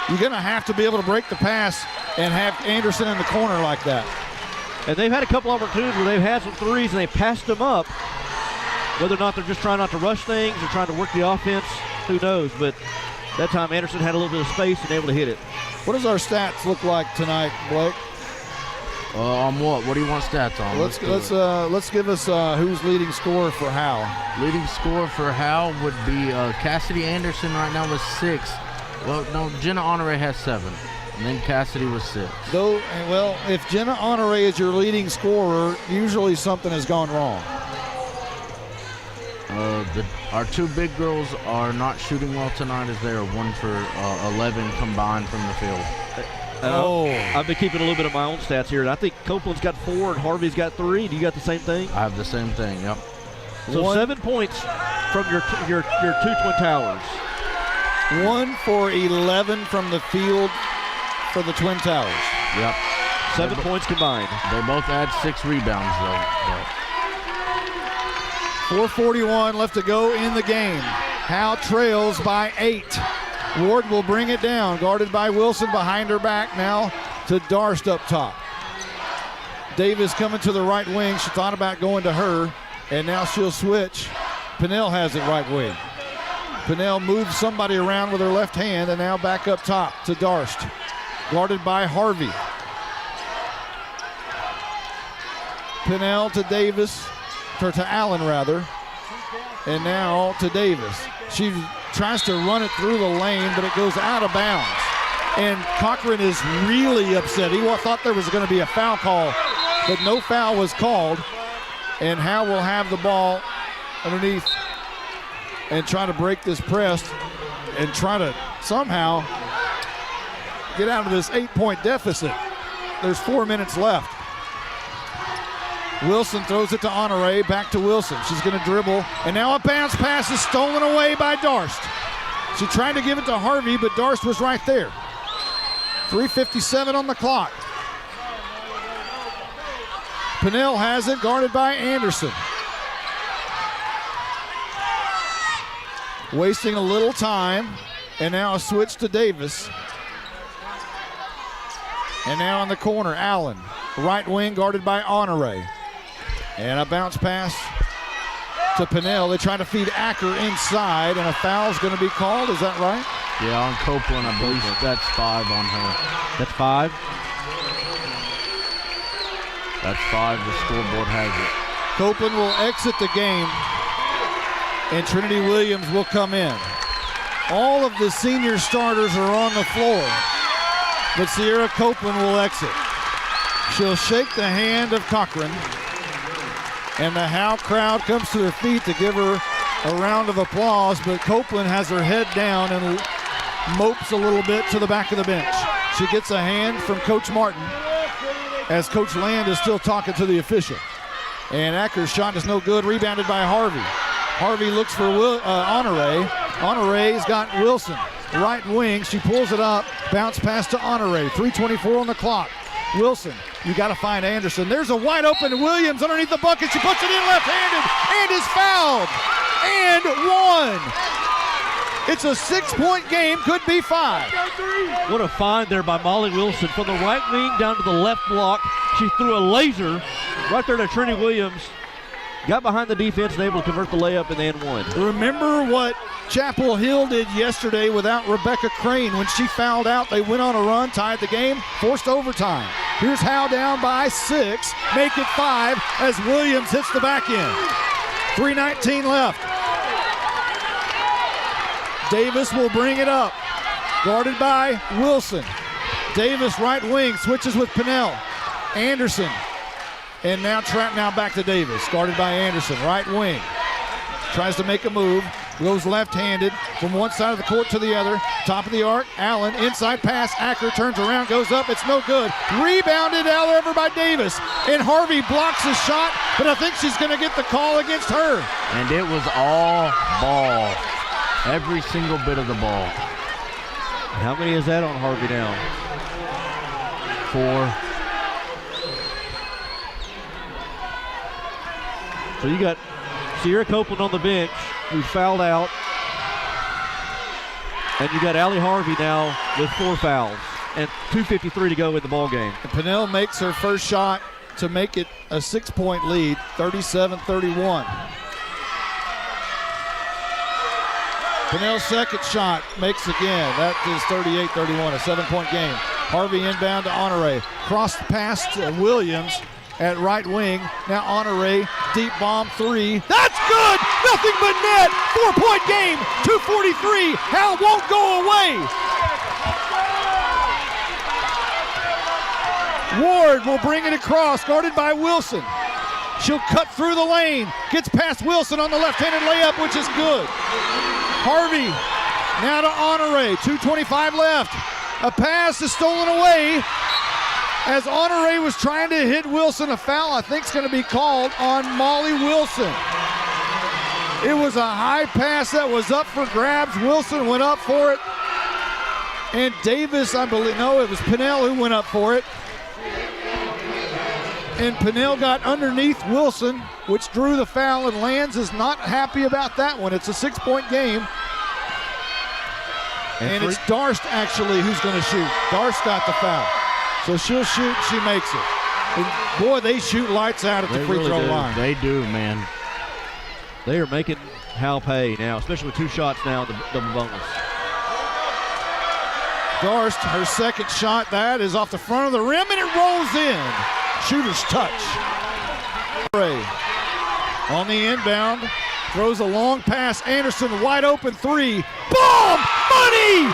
You're going to have to be able to break the pass and have Anderson in the corner like that. And they've had a couple opportunities where they've had some threes and they passed them up. Whether or not they're just trying not to rush things or trying to work the offense, who knows? But that time Anderson had a little bit of space and able to hit it. What does our stats look like tonight, Blake? On what? What do you want stats on? Let's give us who's leading scorer for Howe. Leading scorer for Howe would be Cassidy Anderson right now with 6. Well, no, Jenna Honorae has 7. And then Cassidy was 6. Well, if Jenna Honorae is your leading scorer, usually something has gone wrong. Our 2 big girls are not shooting well tonight as they are 1 for 11 combined from the field. I've been keeping a little bit of my own stats here. I think Copeland's got 4 and Harvey's got 3. Do you got the same thing? I have the same thing, yep. So 7 points from your 2 Twin Towers. 1 for 11 from the field for the Twin Towers. Yep. 7 points combined. They both had 6 rebounds, though. 4:41 left to go in the game. Howe trails by 8. Ward will bring it down, guarded by Wilson behind her back now to Darst up top. Davis coming to the right wing. She thought about going to her, and now she'll switch. Pennell has it right wing. Pennell moves somebody around with her left hand, and now back up top to Darst, guarded by Harvey. Pennell to Davis, or to Allen rather, and now to Davis. She tries to run it through the lane, but it goes out of bounds. And Cochran is really upset. He thought there was going to be a foul call, but no foul was called. And Howe will have the ball underneath and try to break this press and try to somehow get out of this 8-point deficit. There's 4 minutes left. Wilson throws it to Honorae, back to Wilson. She's going to dribble, and now a bounce pass is stolen away by Darst. She tried to give it to Harvey, but Darst was right there. 3:57 on the clock. Pennell has it, guarded by Anderson. Wasting a little time, and now a switch to Davis. And now in the corner, Allen. Right wing guarded by Honore. And a bounce pass to Pennell. They try to feed Acker inside, and a foul's going to be called. Is that right? Yeah, on Copeland, I believe that's 5 on her. That's 5. That's 5. The scoreboard has it. Copeland will exit the game, and Trinity Williams will come in. All of the senior starters are on the floor, but Sierra Copeland will exit. She'll shake the hand of Cochran, and the Howe crowd comes to their feet to give her a round of applause, but Copeland has her head down and mopes a little bit to the back of the bench. She gets a hand from Coach Martin as Coach Land is still talking to the official. And Acker's shot is no good, rebounded by Harvey. Harvey looks for Honore. Honore's got Wilson, right wing. She pulls it up, bounce pass to Honore. 3:24 on the clock. Wilson, you got to find Anderson. There's a wide open Williams underneath the bucket. She puts it in left-handed and is fouled. And 1. It's a 6-point game, could be 5. What a find there by Molly Wilson. From the right wing down to the left block, she threw a laser right there to Trinity Williams. Got behind the defense and able to convert the layup and then won. Remember what Chapel Hill did yesterday without Rebecca Crane. When she fouled out, they went on a run, tied the game, forced overtime. Here's Howe down by 6, make it 5 as Williams hits the back end. 3:19 left. Davis will bring it up, guarded by Wilson. Davis right wing, switches with Pennell. Anderson, and now trapped now back to Davis, guarded by Anderson, right wing. Tries to make a move, goes left-handed from one side of the court to the other. Top of the arc, Allen, inside pass, Acker turns around, goes up, it's no good. Rebounded out over by Davis, and Harvey blocks his shot, but I think she's gonna get the call against her. And it was all ball. Every single bit of the ball. How many is that on Harvey now? 4. So you got Sierra Copeland on the bench, who fouled out. And you got Allie Harvey now with 4 fouls. And 2:53 to go in the ball game. Pennell makes her first shot to make it a 6-point lead, 37-31. Pennell's second shot makes again. That is 38-31, a 7-point game. Harvey inbound to Honore. Cross pass to Williams at right wing. Now Honore, deep bomb 3. That's good! Nothing but net! 4-point game, 2:43. Howe won't go away. Ward will bring it across, guarded by Wilson. She'll cut through the lane. Gets past Wilson on the left-handed layup, which is good. Harvey now to Honore, 2:25 left. A pass is stolen away as Honore was trying to hit Wilson. A foul I think is going to be called on Molly Wilson. It was a high pass that was up for grabs. Wilson went up for it. And Davis, I believe, no, it was Pennell who went up for it. And Pennell got underneath Wilson, which drew the foul, and Lands is not happy about that one. It's a 6-point game. And it's Darst actually who's going to shoot. Darst got the foul. So she'll shoot, she makes it. And boy, they shoot lights out at the free throw line. They do, man. They are making Howe pay now, especially with 2 shots now in the double bonus. Darst, her second shot, that is off the front of the rim, and it rolls in. Shooter's touch. On the inbound, throws a long pass. Anderson wide open 3. Boom! Money!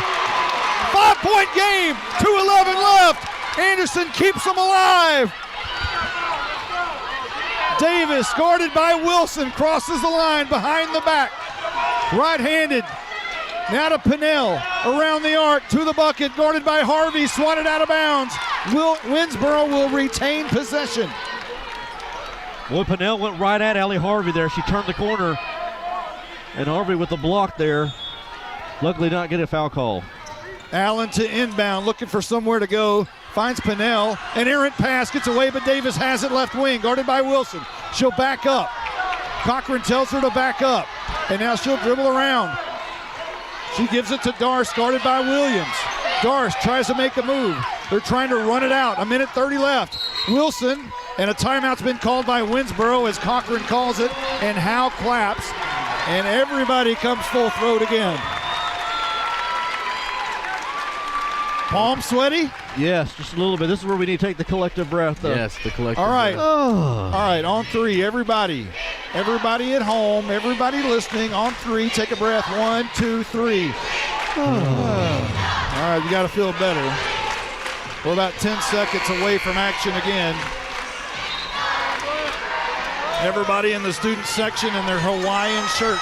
5-point game. 2:11 left. Anderson keeps them alive. Davis, guarded by Wilson, crosses the line behind the back. Right-handed. Now to Pennell, around the arc, to the bucket, guarded by Harvey, swatted out of bounds. Winnsboro will retain possession. Well, Pennell went right at Allie Harvey there. She turned the corner, and Harvey with the block there. Luckily not get a foul call. Allen to inbound, looking for somewhere to go. finds Pinnell. An errant pass gets away, but Davis has it left wing, guarded by Wilson. She'll back up. Cochran tells her to back up, and now she'll dribble around. She gives it to Darce, guarded by Williams. Darce tries to make a move. They're trying to run it out. 1:30 left. Wilson, and a timeout's been called by Winnsboro as Cochran calls it, and Howe claps, and everybody comes full throat again. Palm sweaty? Yes, just a little bit. This is where we need to take the collective breath, though. Yes, the collective. All right. breath. All right, on three, everybody. Everybody at home, everybody listening, on three, take a breath. 1, 2, 3. All right, you got to feel better. We're about 10 seconds away from action again. Everybody in the student section in their Hawaiian shirts.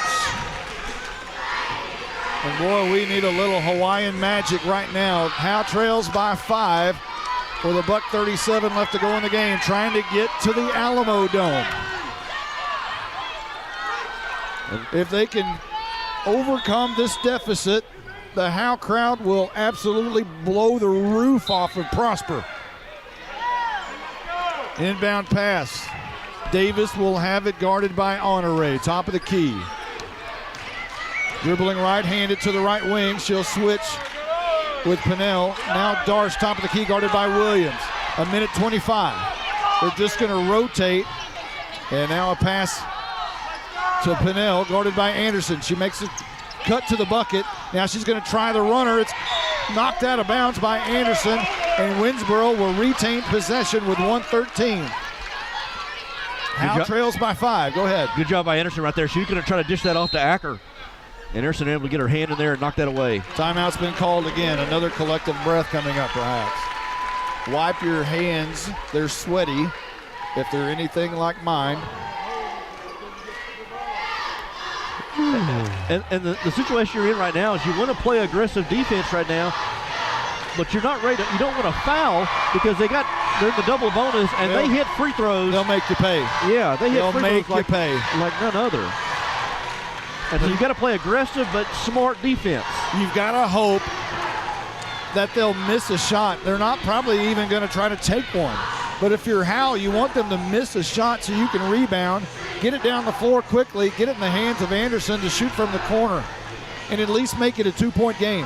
And boy, we need a little Hawaiian magic right now. Howe trails by 5 with a $1:37 left to go in the game, trying to get to the Alamo Dome. If they can overcome this deficit, the Howe crowd will absolutely blow the roof off of Prosper. Inbound pass. Davis will have it, guarded by Honore, top of the key. Dribbling right-handed to the right wing. She'll switch with Pinnell. Now Darce, top of the key, guarded by Williams. 1:25. They're just going to rotate. And now a pass to Pinnell, guarded by Anderson. She makes a cut to the bucket. Now she's going to try the runner. It's knocked out of bounds by Anderson. And Winnsboro will retain possession with 1:13. Howe trails by 5. Go ahead. Good job by Anderson right there. She was going to try to dish that off to Acker. And Anderson able to get her hand in there and knock that away. Timeout's been called again. Another collective breath coming up, perhaps. Wipe your hands. They're sweaty, if they're anything like mine. And the situation you're in right now is you want to play aggressive defense right now, but you're not ready. You don't want to foul because they're in the double bonus and they hit free throws. They'll make you pay. Yeah, they hit free make throws you pay like none other. And so you've got to play aggressive but smart defense. You've got to hope that they'll miss a shot. They're not probably even going to try to take one. But if you're Howe, you want them to miss a shot so you can rebound, get it down the floor quickly, get it in the hands of Anderson to shoot from the corner, and at least make it a 2-point game.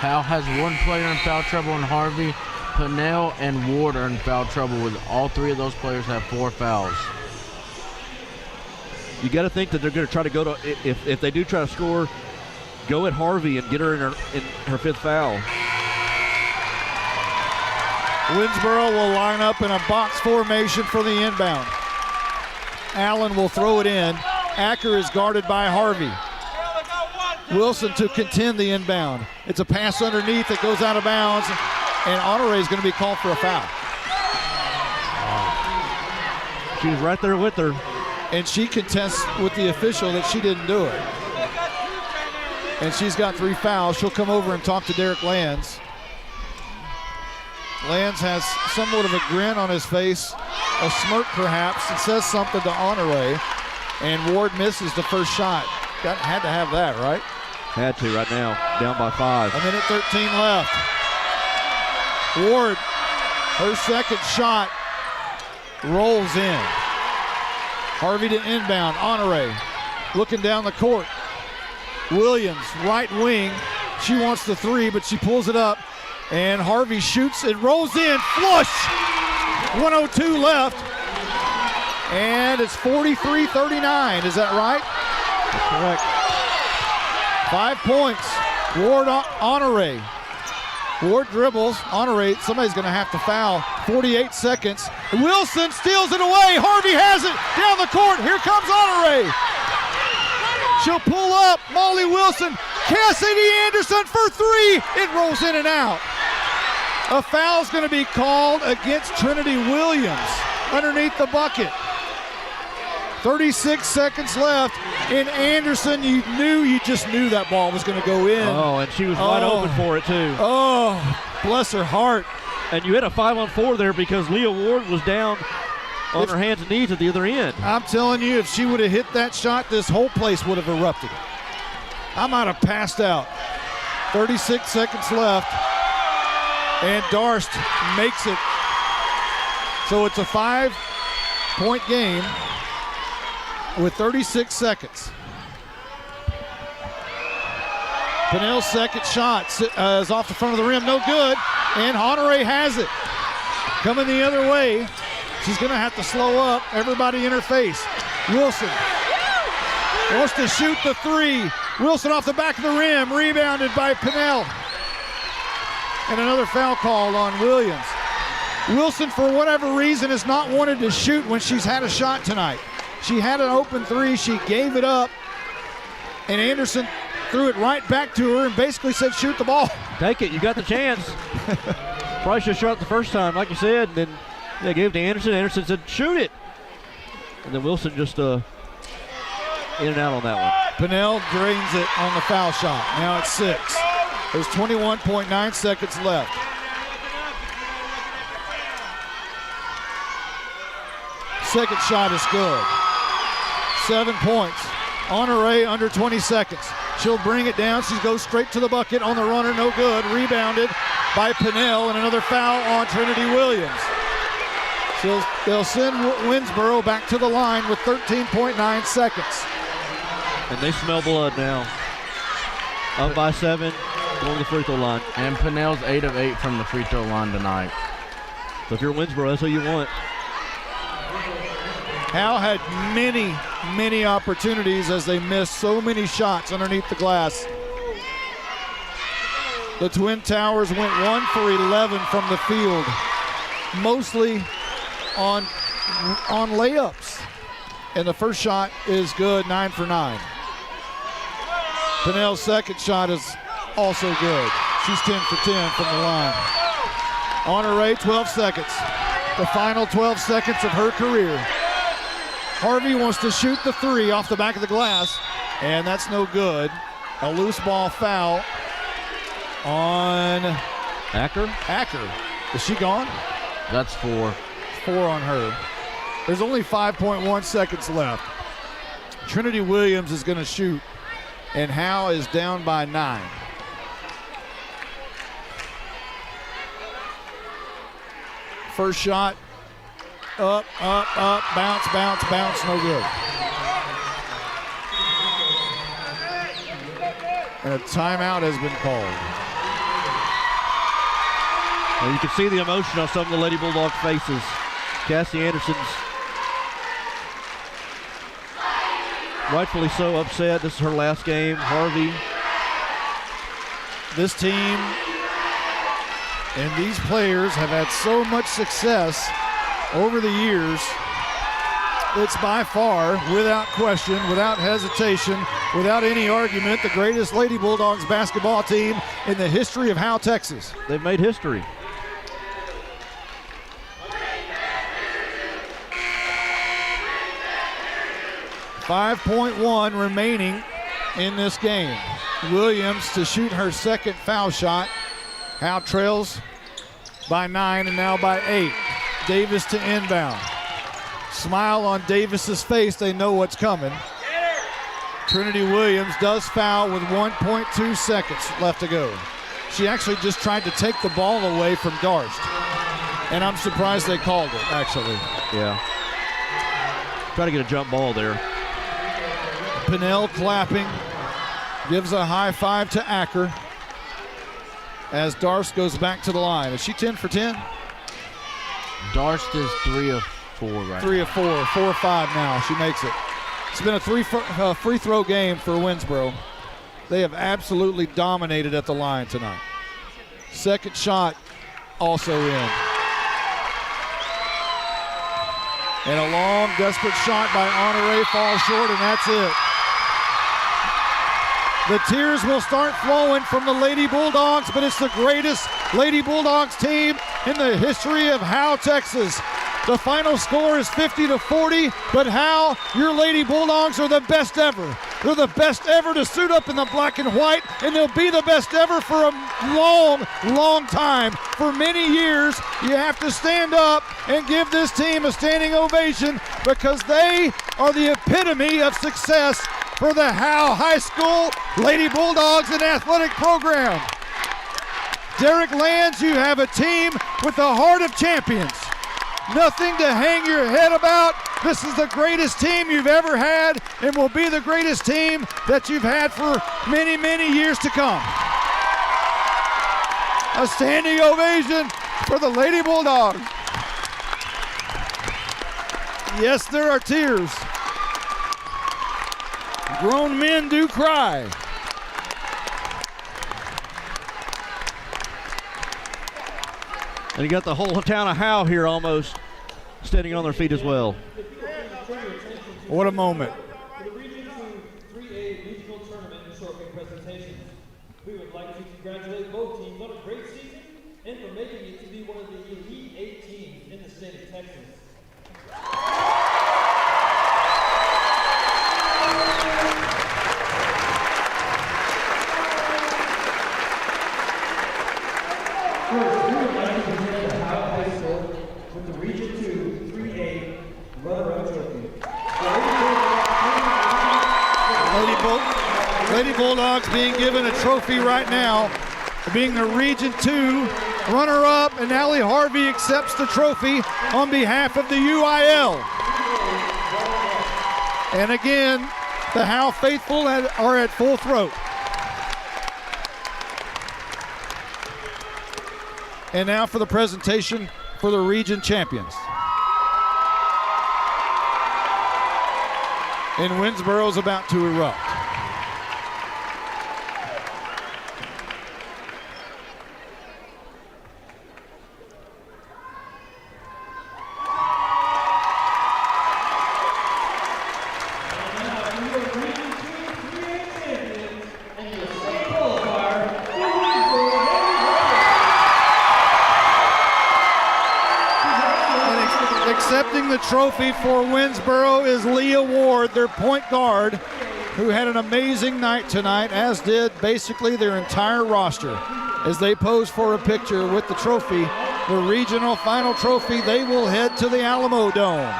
Howe has one player in foul trouble in Harvey. Pinnell and Ward are in foul trouble, with all 3 of those players have 4 fouls. You got to think that they're going to try to go to, if they do try to score, go at Harvey and get her in her 5th foul. Winnsboro will line up in a box formation for the inbound. Allen will throw it in. Acker is guarded by Harvey. Wilson to contend the inbound. It's a pass underneath that goes out of bounds, and Honore is going to be called for a foul. She was right there with her. And she contests with the official that she didn't do it. And she's got 3 fouls. She'll come over and talk to Derek Lands. Lands has somewhat of a grin on his face, a smirk perhaps, and says something to Honore. And Ward misses the first shot. Had to have that, right? Had to right now, down by 5. 1:13 left. Ward, her second shot, rolls in. Harvey to inbound. Honore looking down the court. Williams, right wing. She wants the 3, but she pulls it up. And Harvey shoots. It rolls in. Flush! 1:02 left. And it's 43-39. Is that right? That's correct. 5 points. Ward, Honore. Ward dribbles. Honore, somebody's going to have to foul. 48 seconds. Wilson steals it away. Harvey has it down the court. Here comes Honore. She'll pull up. Molly Wilson. Cassidy Anderson for 3. It rolls in and out. A foul's going to be called against Trinity Williams underneath the bucket. 36 seconds left. And Anderson, you just knew that ball was going to go in. Oh, and she was wide open for it too. Oh, bless her heart. And you had a 5-on-4 there because Leah Ward was down on her hands and knees at the other end. I'm telling you, if she would have hit that shot, this whole place would have erupted. I might have passed out. 36 seconds left. And Darst makes it. So it's a 5-point game with 36 seconds. Pinnell's second shot is off the front of the rim, no good, and Honore has it. Coming the other way, she's gonna have to slow up everybody in her face. Wilson wants to shoot the three. Wilson off the back of the rim, rebounded by Pinnell. And another foul called on Williams. Wilson, for whatever reason, has not wanted to shoot when she's had a shot tonight. She had an open three, she gave it up, and Anderson threw it right back to her and basically said, shoot the ball. Take it, you got the chance. Probably should have shot it the first time, like you said, and then they gave it to Anderson. Anderson said, shoot it. And then Wilson just in and out on that one. Pinnell drains it on the foul shot. Now it's 6. There's 21.9 seconds left. Second shot is good. 7 points. Honore under 20 seconds. She'll bring it down. She goes straight to the bucket on the runner. No good. Rebounded by Pinnell, and another foul on Trinity Williams. They'll send Winnsboro back to the line with 13.9 seconds. And they smell blood now. Up by 7, going to the free throw line. And Pinnell's 8 of 8 from the free throw line tonight. So if you're Winnsboro, that's what you want. Howe had many opportunities as they missed so many shots underneath the glass. The Twin Towers went 1 for 11 from the field, mostly on layups. And the first shot is good, 9 for 9. Pinnell's second shot is also good. She's 10 for 10 from the line. Honore, 12 seconds. The final 12 seconds of her career. Harvey wants to shoot the three off the back of the glass, and that's no good. A loose ball foul on Acker. Is she gone? That's 4. 4 on her. There's only 5.1 seconds left. Trinity Williams is going to shoot, and Howe is down by 9. First shot. Up, bounce, no good. And a timeout has been called. Well, you can see the emotion on some of the Lady Bulldogs' faces. Cassie Anderson's rightfully so upset. This is her last game. Harvey. This team and these players have had so much success over the years. It's by far, without question, without hesitation, without any argument, the greatest Lady Bulldogs basketball team in the history of Howe, Texas. They've made history. .1 remaining in this game. Williams to shoot her second foul shot. Howe trails by 9 and now by 8. Davis to inbound. Smile on Davis's face. They know what's coming. Trinity Williams does foul with 1.2 seconds left to go. She actually just tried to take the ball away from Darst. And I'm surprised they called it, actually. Yeah. Try to get a jump ball there. Pinnell clapping. Gives a high five to Acker as Darst goes back to the line. Is she 10 for 10? Darst is 3 of 4 right 3 of 4, 4 of 5 now. She makes it. It's been a free throw game for Winnsboro. They have absolutely dominated at the line tonight. Second shot also in. And a long, desperate shot by Honore falls short, and that's it. The tears will start flowing from the Lady Bulldogs, but it's the greatest Lady Bulldogs team in the history of Howe, Texas. The final score is 50-40, but Howe, your Lady Bulldogs are the best ever. They're the best ever to suit up in the black and white, and they'll be the best ever for a long, long time. For many years, you have to stand up and give this team a standing ovation because they are the epitome of success for the Howe High School Lady Bulldogs and athletic program. Derek Lands, you have a team with the heart of champions. Nothing to hang your head about. This is the greatest team you've ever had and will be the greatest team that you've had for many, many years to come. A standing ovation for the Lady Bulldogs. Yes, there are tears. Grown men do cry. And you got the whole town of Howe here almost standing on their feet as well. What a moment. For the Region 2 3A Regional Tournament and Trophy presentations, we would like to congratulate both teams on a great season and for making it to be one of the Elite 8 teams in the state of Texas. First, we would like to present the Howe High School with the Region 2 3A runner-up trophy. Lady Bulldogs being given a trophy right now, being the Region 2 runner-up, and Allie Harvey accepts the trophy on behalf of the UIL. And again, the Howe faithful are at full throat. And now for the presentation for the region champions. And Winnsboro's about to erupt. Accepting the trophy for Winnsboro is Leah Ward, their point guard, who had an amazing night tonight, as did basically their entire roster. As they pose for a picture with the trophy, the regional final trophy, they will head to the Alamo Dome.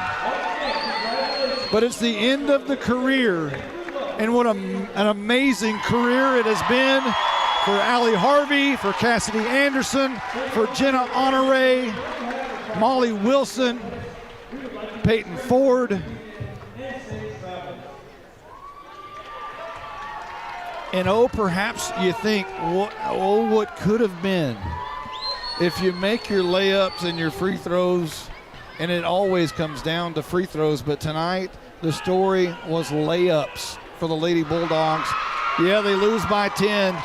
But it's the end of the career, and what an amazing career it has been for Allie Harvey, for Cassidy Anderson, for Jenna Honore, Molly Wilson, Peyton Ford, and perhaps you think, what could have been if you make your layups and your free throws, and it always comes down to free throws, but tonight the story was layups for the Lady Bulldogs. Yeah, they lose by 10,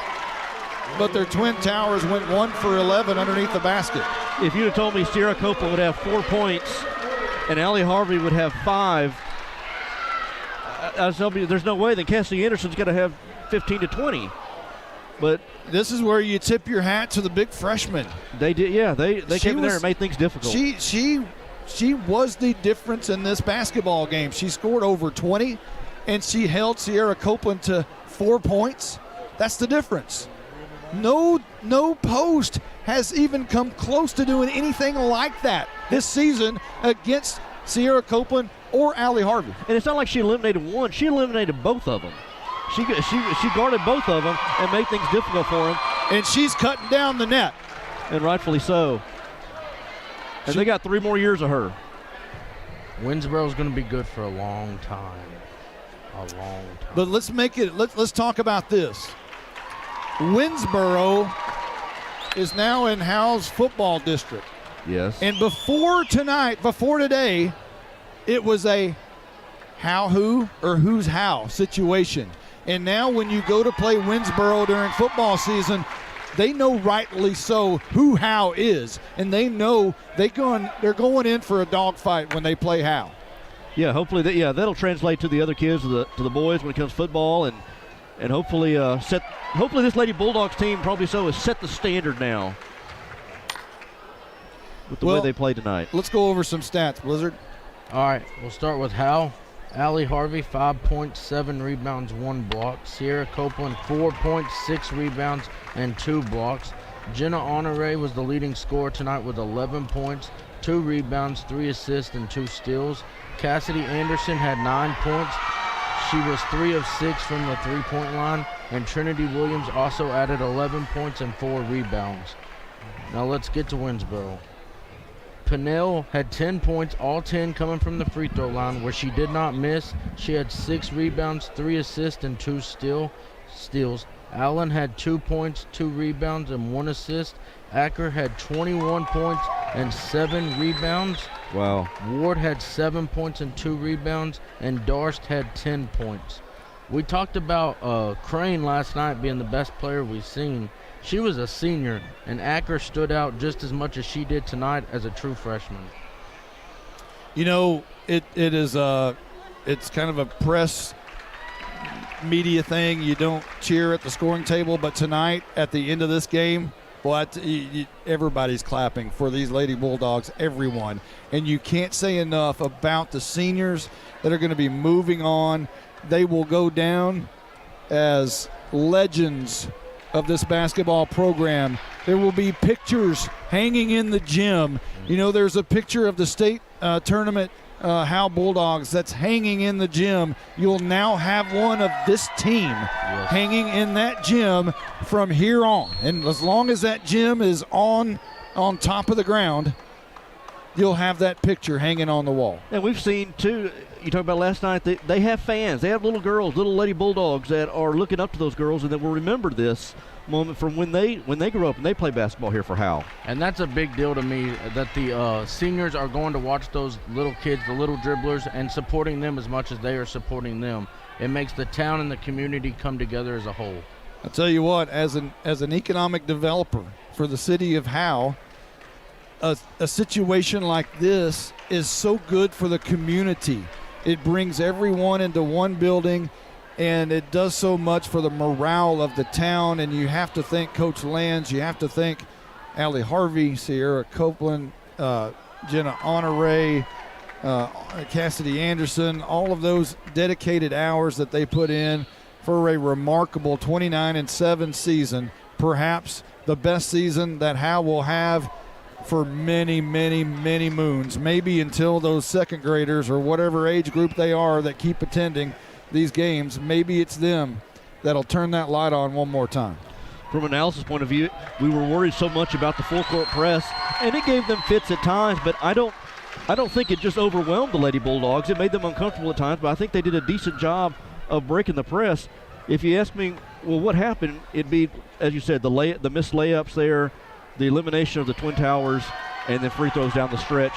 but their Twin Towers went 1 for 11 underneath the basket. If you'd have told me Sierra Copeland would have 4 points and Allie Harvey would have 5, I was telling you, there's no way that Cassidy Anderson's going to have 15 to 20. But this is where you tip your hat to the big freshman. They did, yeah. They came in there and made things difficult. She was the difference in this basketball game. She scored over 20, and she held Sierra Copeland to 4 points. That's the difference. No post has even come close to doing anything like that this season against Sierra Copeland or Allie Harvey. And it's not like she eliminated one. She eliminated both of them. She guarded both of them and made things difficult for them. And she's cutting down the net. And rightfully so. And they got 3 more years of her. Winnsboro's going to be good for a long time. A long time. But let's talk about this. Winnsboro is now in Howe's football district. Yes. And before today, it was a how who or who's how situation. And now when you go to play Winnsboro during football season, they know rightly so who Howe is, and they know they're going in for a dogfight when they play Howe. Yeah, hopefully that'll translate to the other kids, to the boys when it comes to football, and hopefully hopefully this Lady Bulldogs team probably has set the standard now with the way they play tonight. Let's go over some stats, Blizzard. All right, we'll start with Howe. Allie Harvey, 5 points, 7 rebounds, 1 block. Sierra Copeland, 4 points, 6 rebounds, and 2 blocks. Jenna Honore was the leading scorer tonight with 11 points, 2 rebounds, 3 assists, and 2 steals. Cassidy Anderson had 9 points. She was 3 of 6 from the 3-point line. And Trinity Williams also added 11 points and 4 rebounds. Now let's get to Winnsboro. Pinnell had 10 points, all 10 coming from the free throw line, where she did not miss. She had 6 rebounds, 3 assists, and 2 steals. Allen had 2 points, 2 rebounds, and 1 assist. Acker had 21 points and 7 rebounds. Wow. Ward had 7 points and 2 rebounds, and Darst had 10 points. We talked about Crane last night being the best player we've seen. She was a senior, and Acker stood out just as much as she did tonight as a true freshman. You know, it is it's kind of a press media thing. You don't cheer at the scoring table, but tonight at the end of this game, everybody's clapping for these Lady Bulldogs, everyone. And you can't say enough about the seniors that are going to be moving on. They will go down as legends of this basketball program. There will be pictures hanging in the gym. You know, there's a picture of the state tournament Howe Bulldogs that's hanging in the gym. You'll now have one of this team hanging in that gym from here on. And as long as that gym is on top of the ground, you'll have that picture hanging on the wall. And we've seen, too, you talked about last night, they have fans. They have little girls, little Lady Bulldogs that are looking up to those girls and that will remember this moment from when they grew up and they play basketball here for Howe. And that's a big deal to me, that the seniors are going to watch those little kids, the little dribblers, and supporting them as much as they are supporting them. It makes the town and the community come together as a whole. I'll tell you what, as an economic developer for the city of Howe, a situation like this is so good for the community. It brings everyone into one building, and it does so much for the morale of the town. And you have to thank Coach Lands. You have to thank Allie Harvey, Sierra Copeland, Jenna Honore, Cassidy Anderson, all of those dedicated hours that they put in for a remarkable 29-7 season, perhaps the best season that Howe will have for many, many, many moons, maybe until those second graders or whatever age group they are that keep attending these games, maybe it's them that'll turn that light on one more time. From an analysis point of view, we were worried so much about the full court press, and it gave them fits at times, but I don't think it just overwhelmed the Lady Bulldogs. It made them uncomfortable at times, but I think they did a decent job of breaking the press. If you ask me, well, what happened, it'd be, as you said, the missed layups there, the elimination of the Twin Towers, and then free throws down the stretch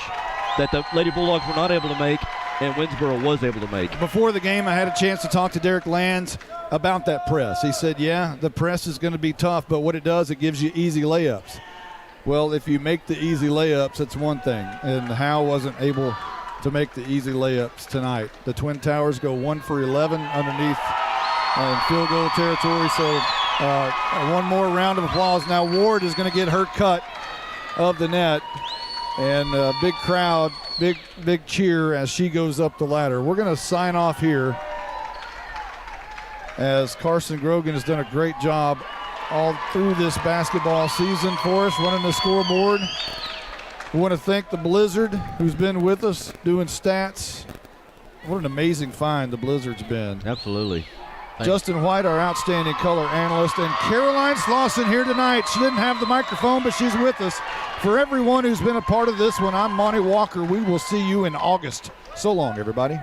that the Lady Bulldogs were not able to make and Winnsboro was able to make. Before the game, I had a chance to talk to Derek Lands about that press. He said, yeah, the press is going to be tough, but what it does, it gives you easy layups. Well, if you make the easy layups, it's one thing, and Howe wasn't able to make the easy layups tonight. The Twin Towers go 1 for 11 underneath in field goal territory, so one more round of applause. Now Ward is going to get her cut of the net, and a big crowd, big cheer as she goes up the ladder. We're going to sign off here as Carson Grogan has done a great job all through this basketball season for us, running the scoreboard. We want to thank the Blizzard, who's been with us doing stats. What an amazing find the Blizzard's been. Absolutely. Justin White, our outstanding color analyst, and Caroline Slauson here tonight. She didn't have the microphone, but she's with us. For everyone who's been a part of this one, I'm Monty Walker. We will see you in August. So long, everybody.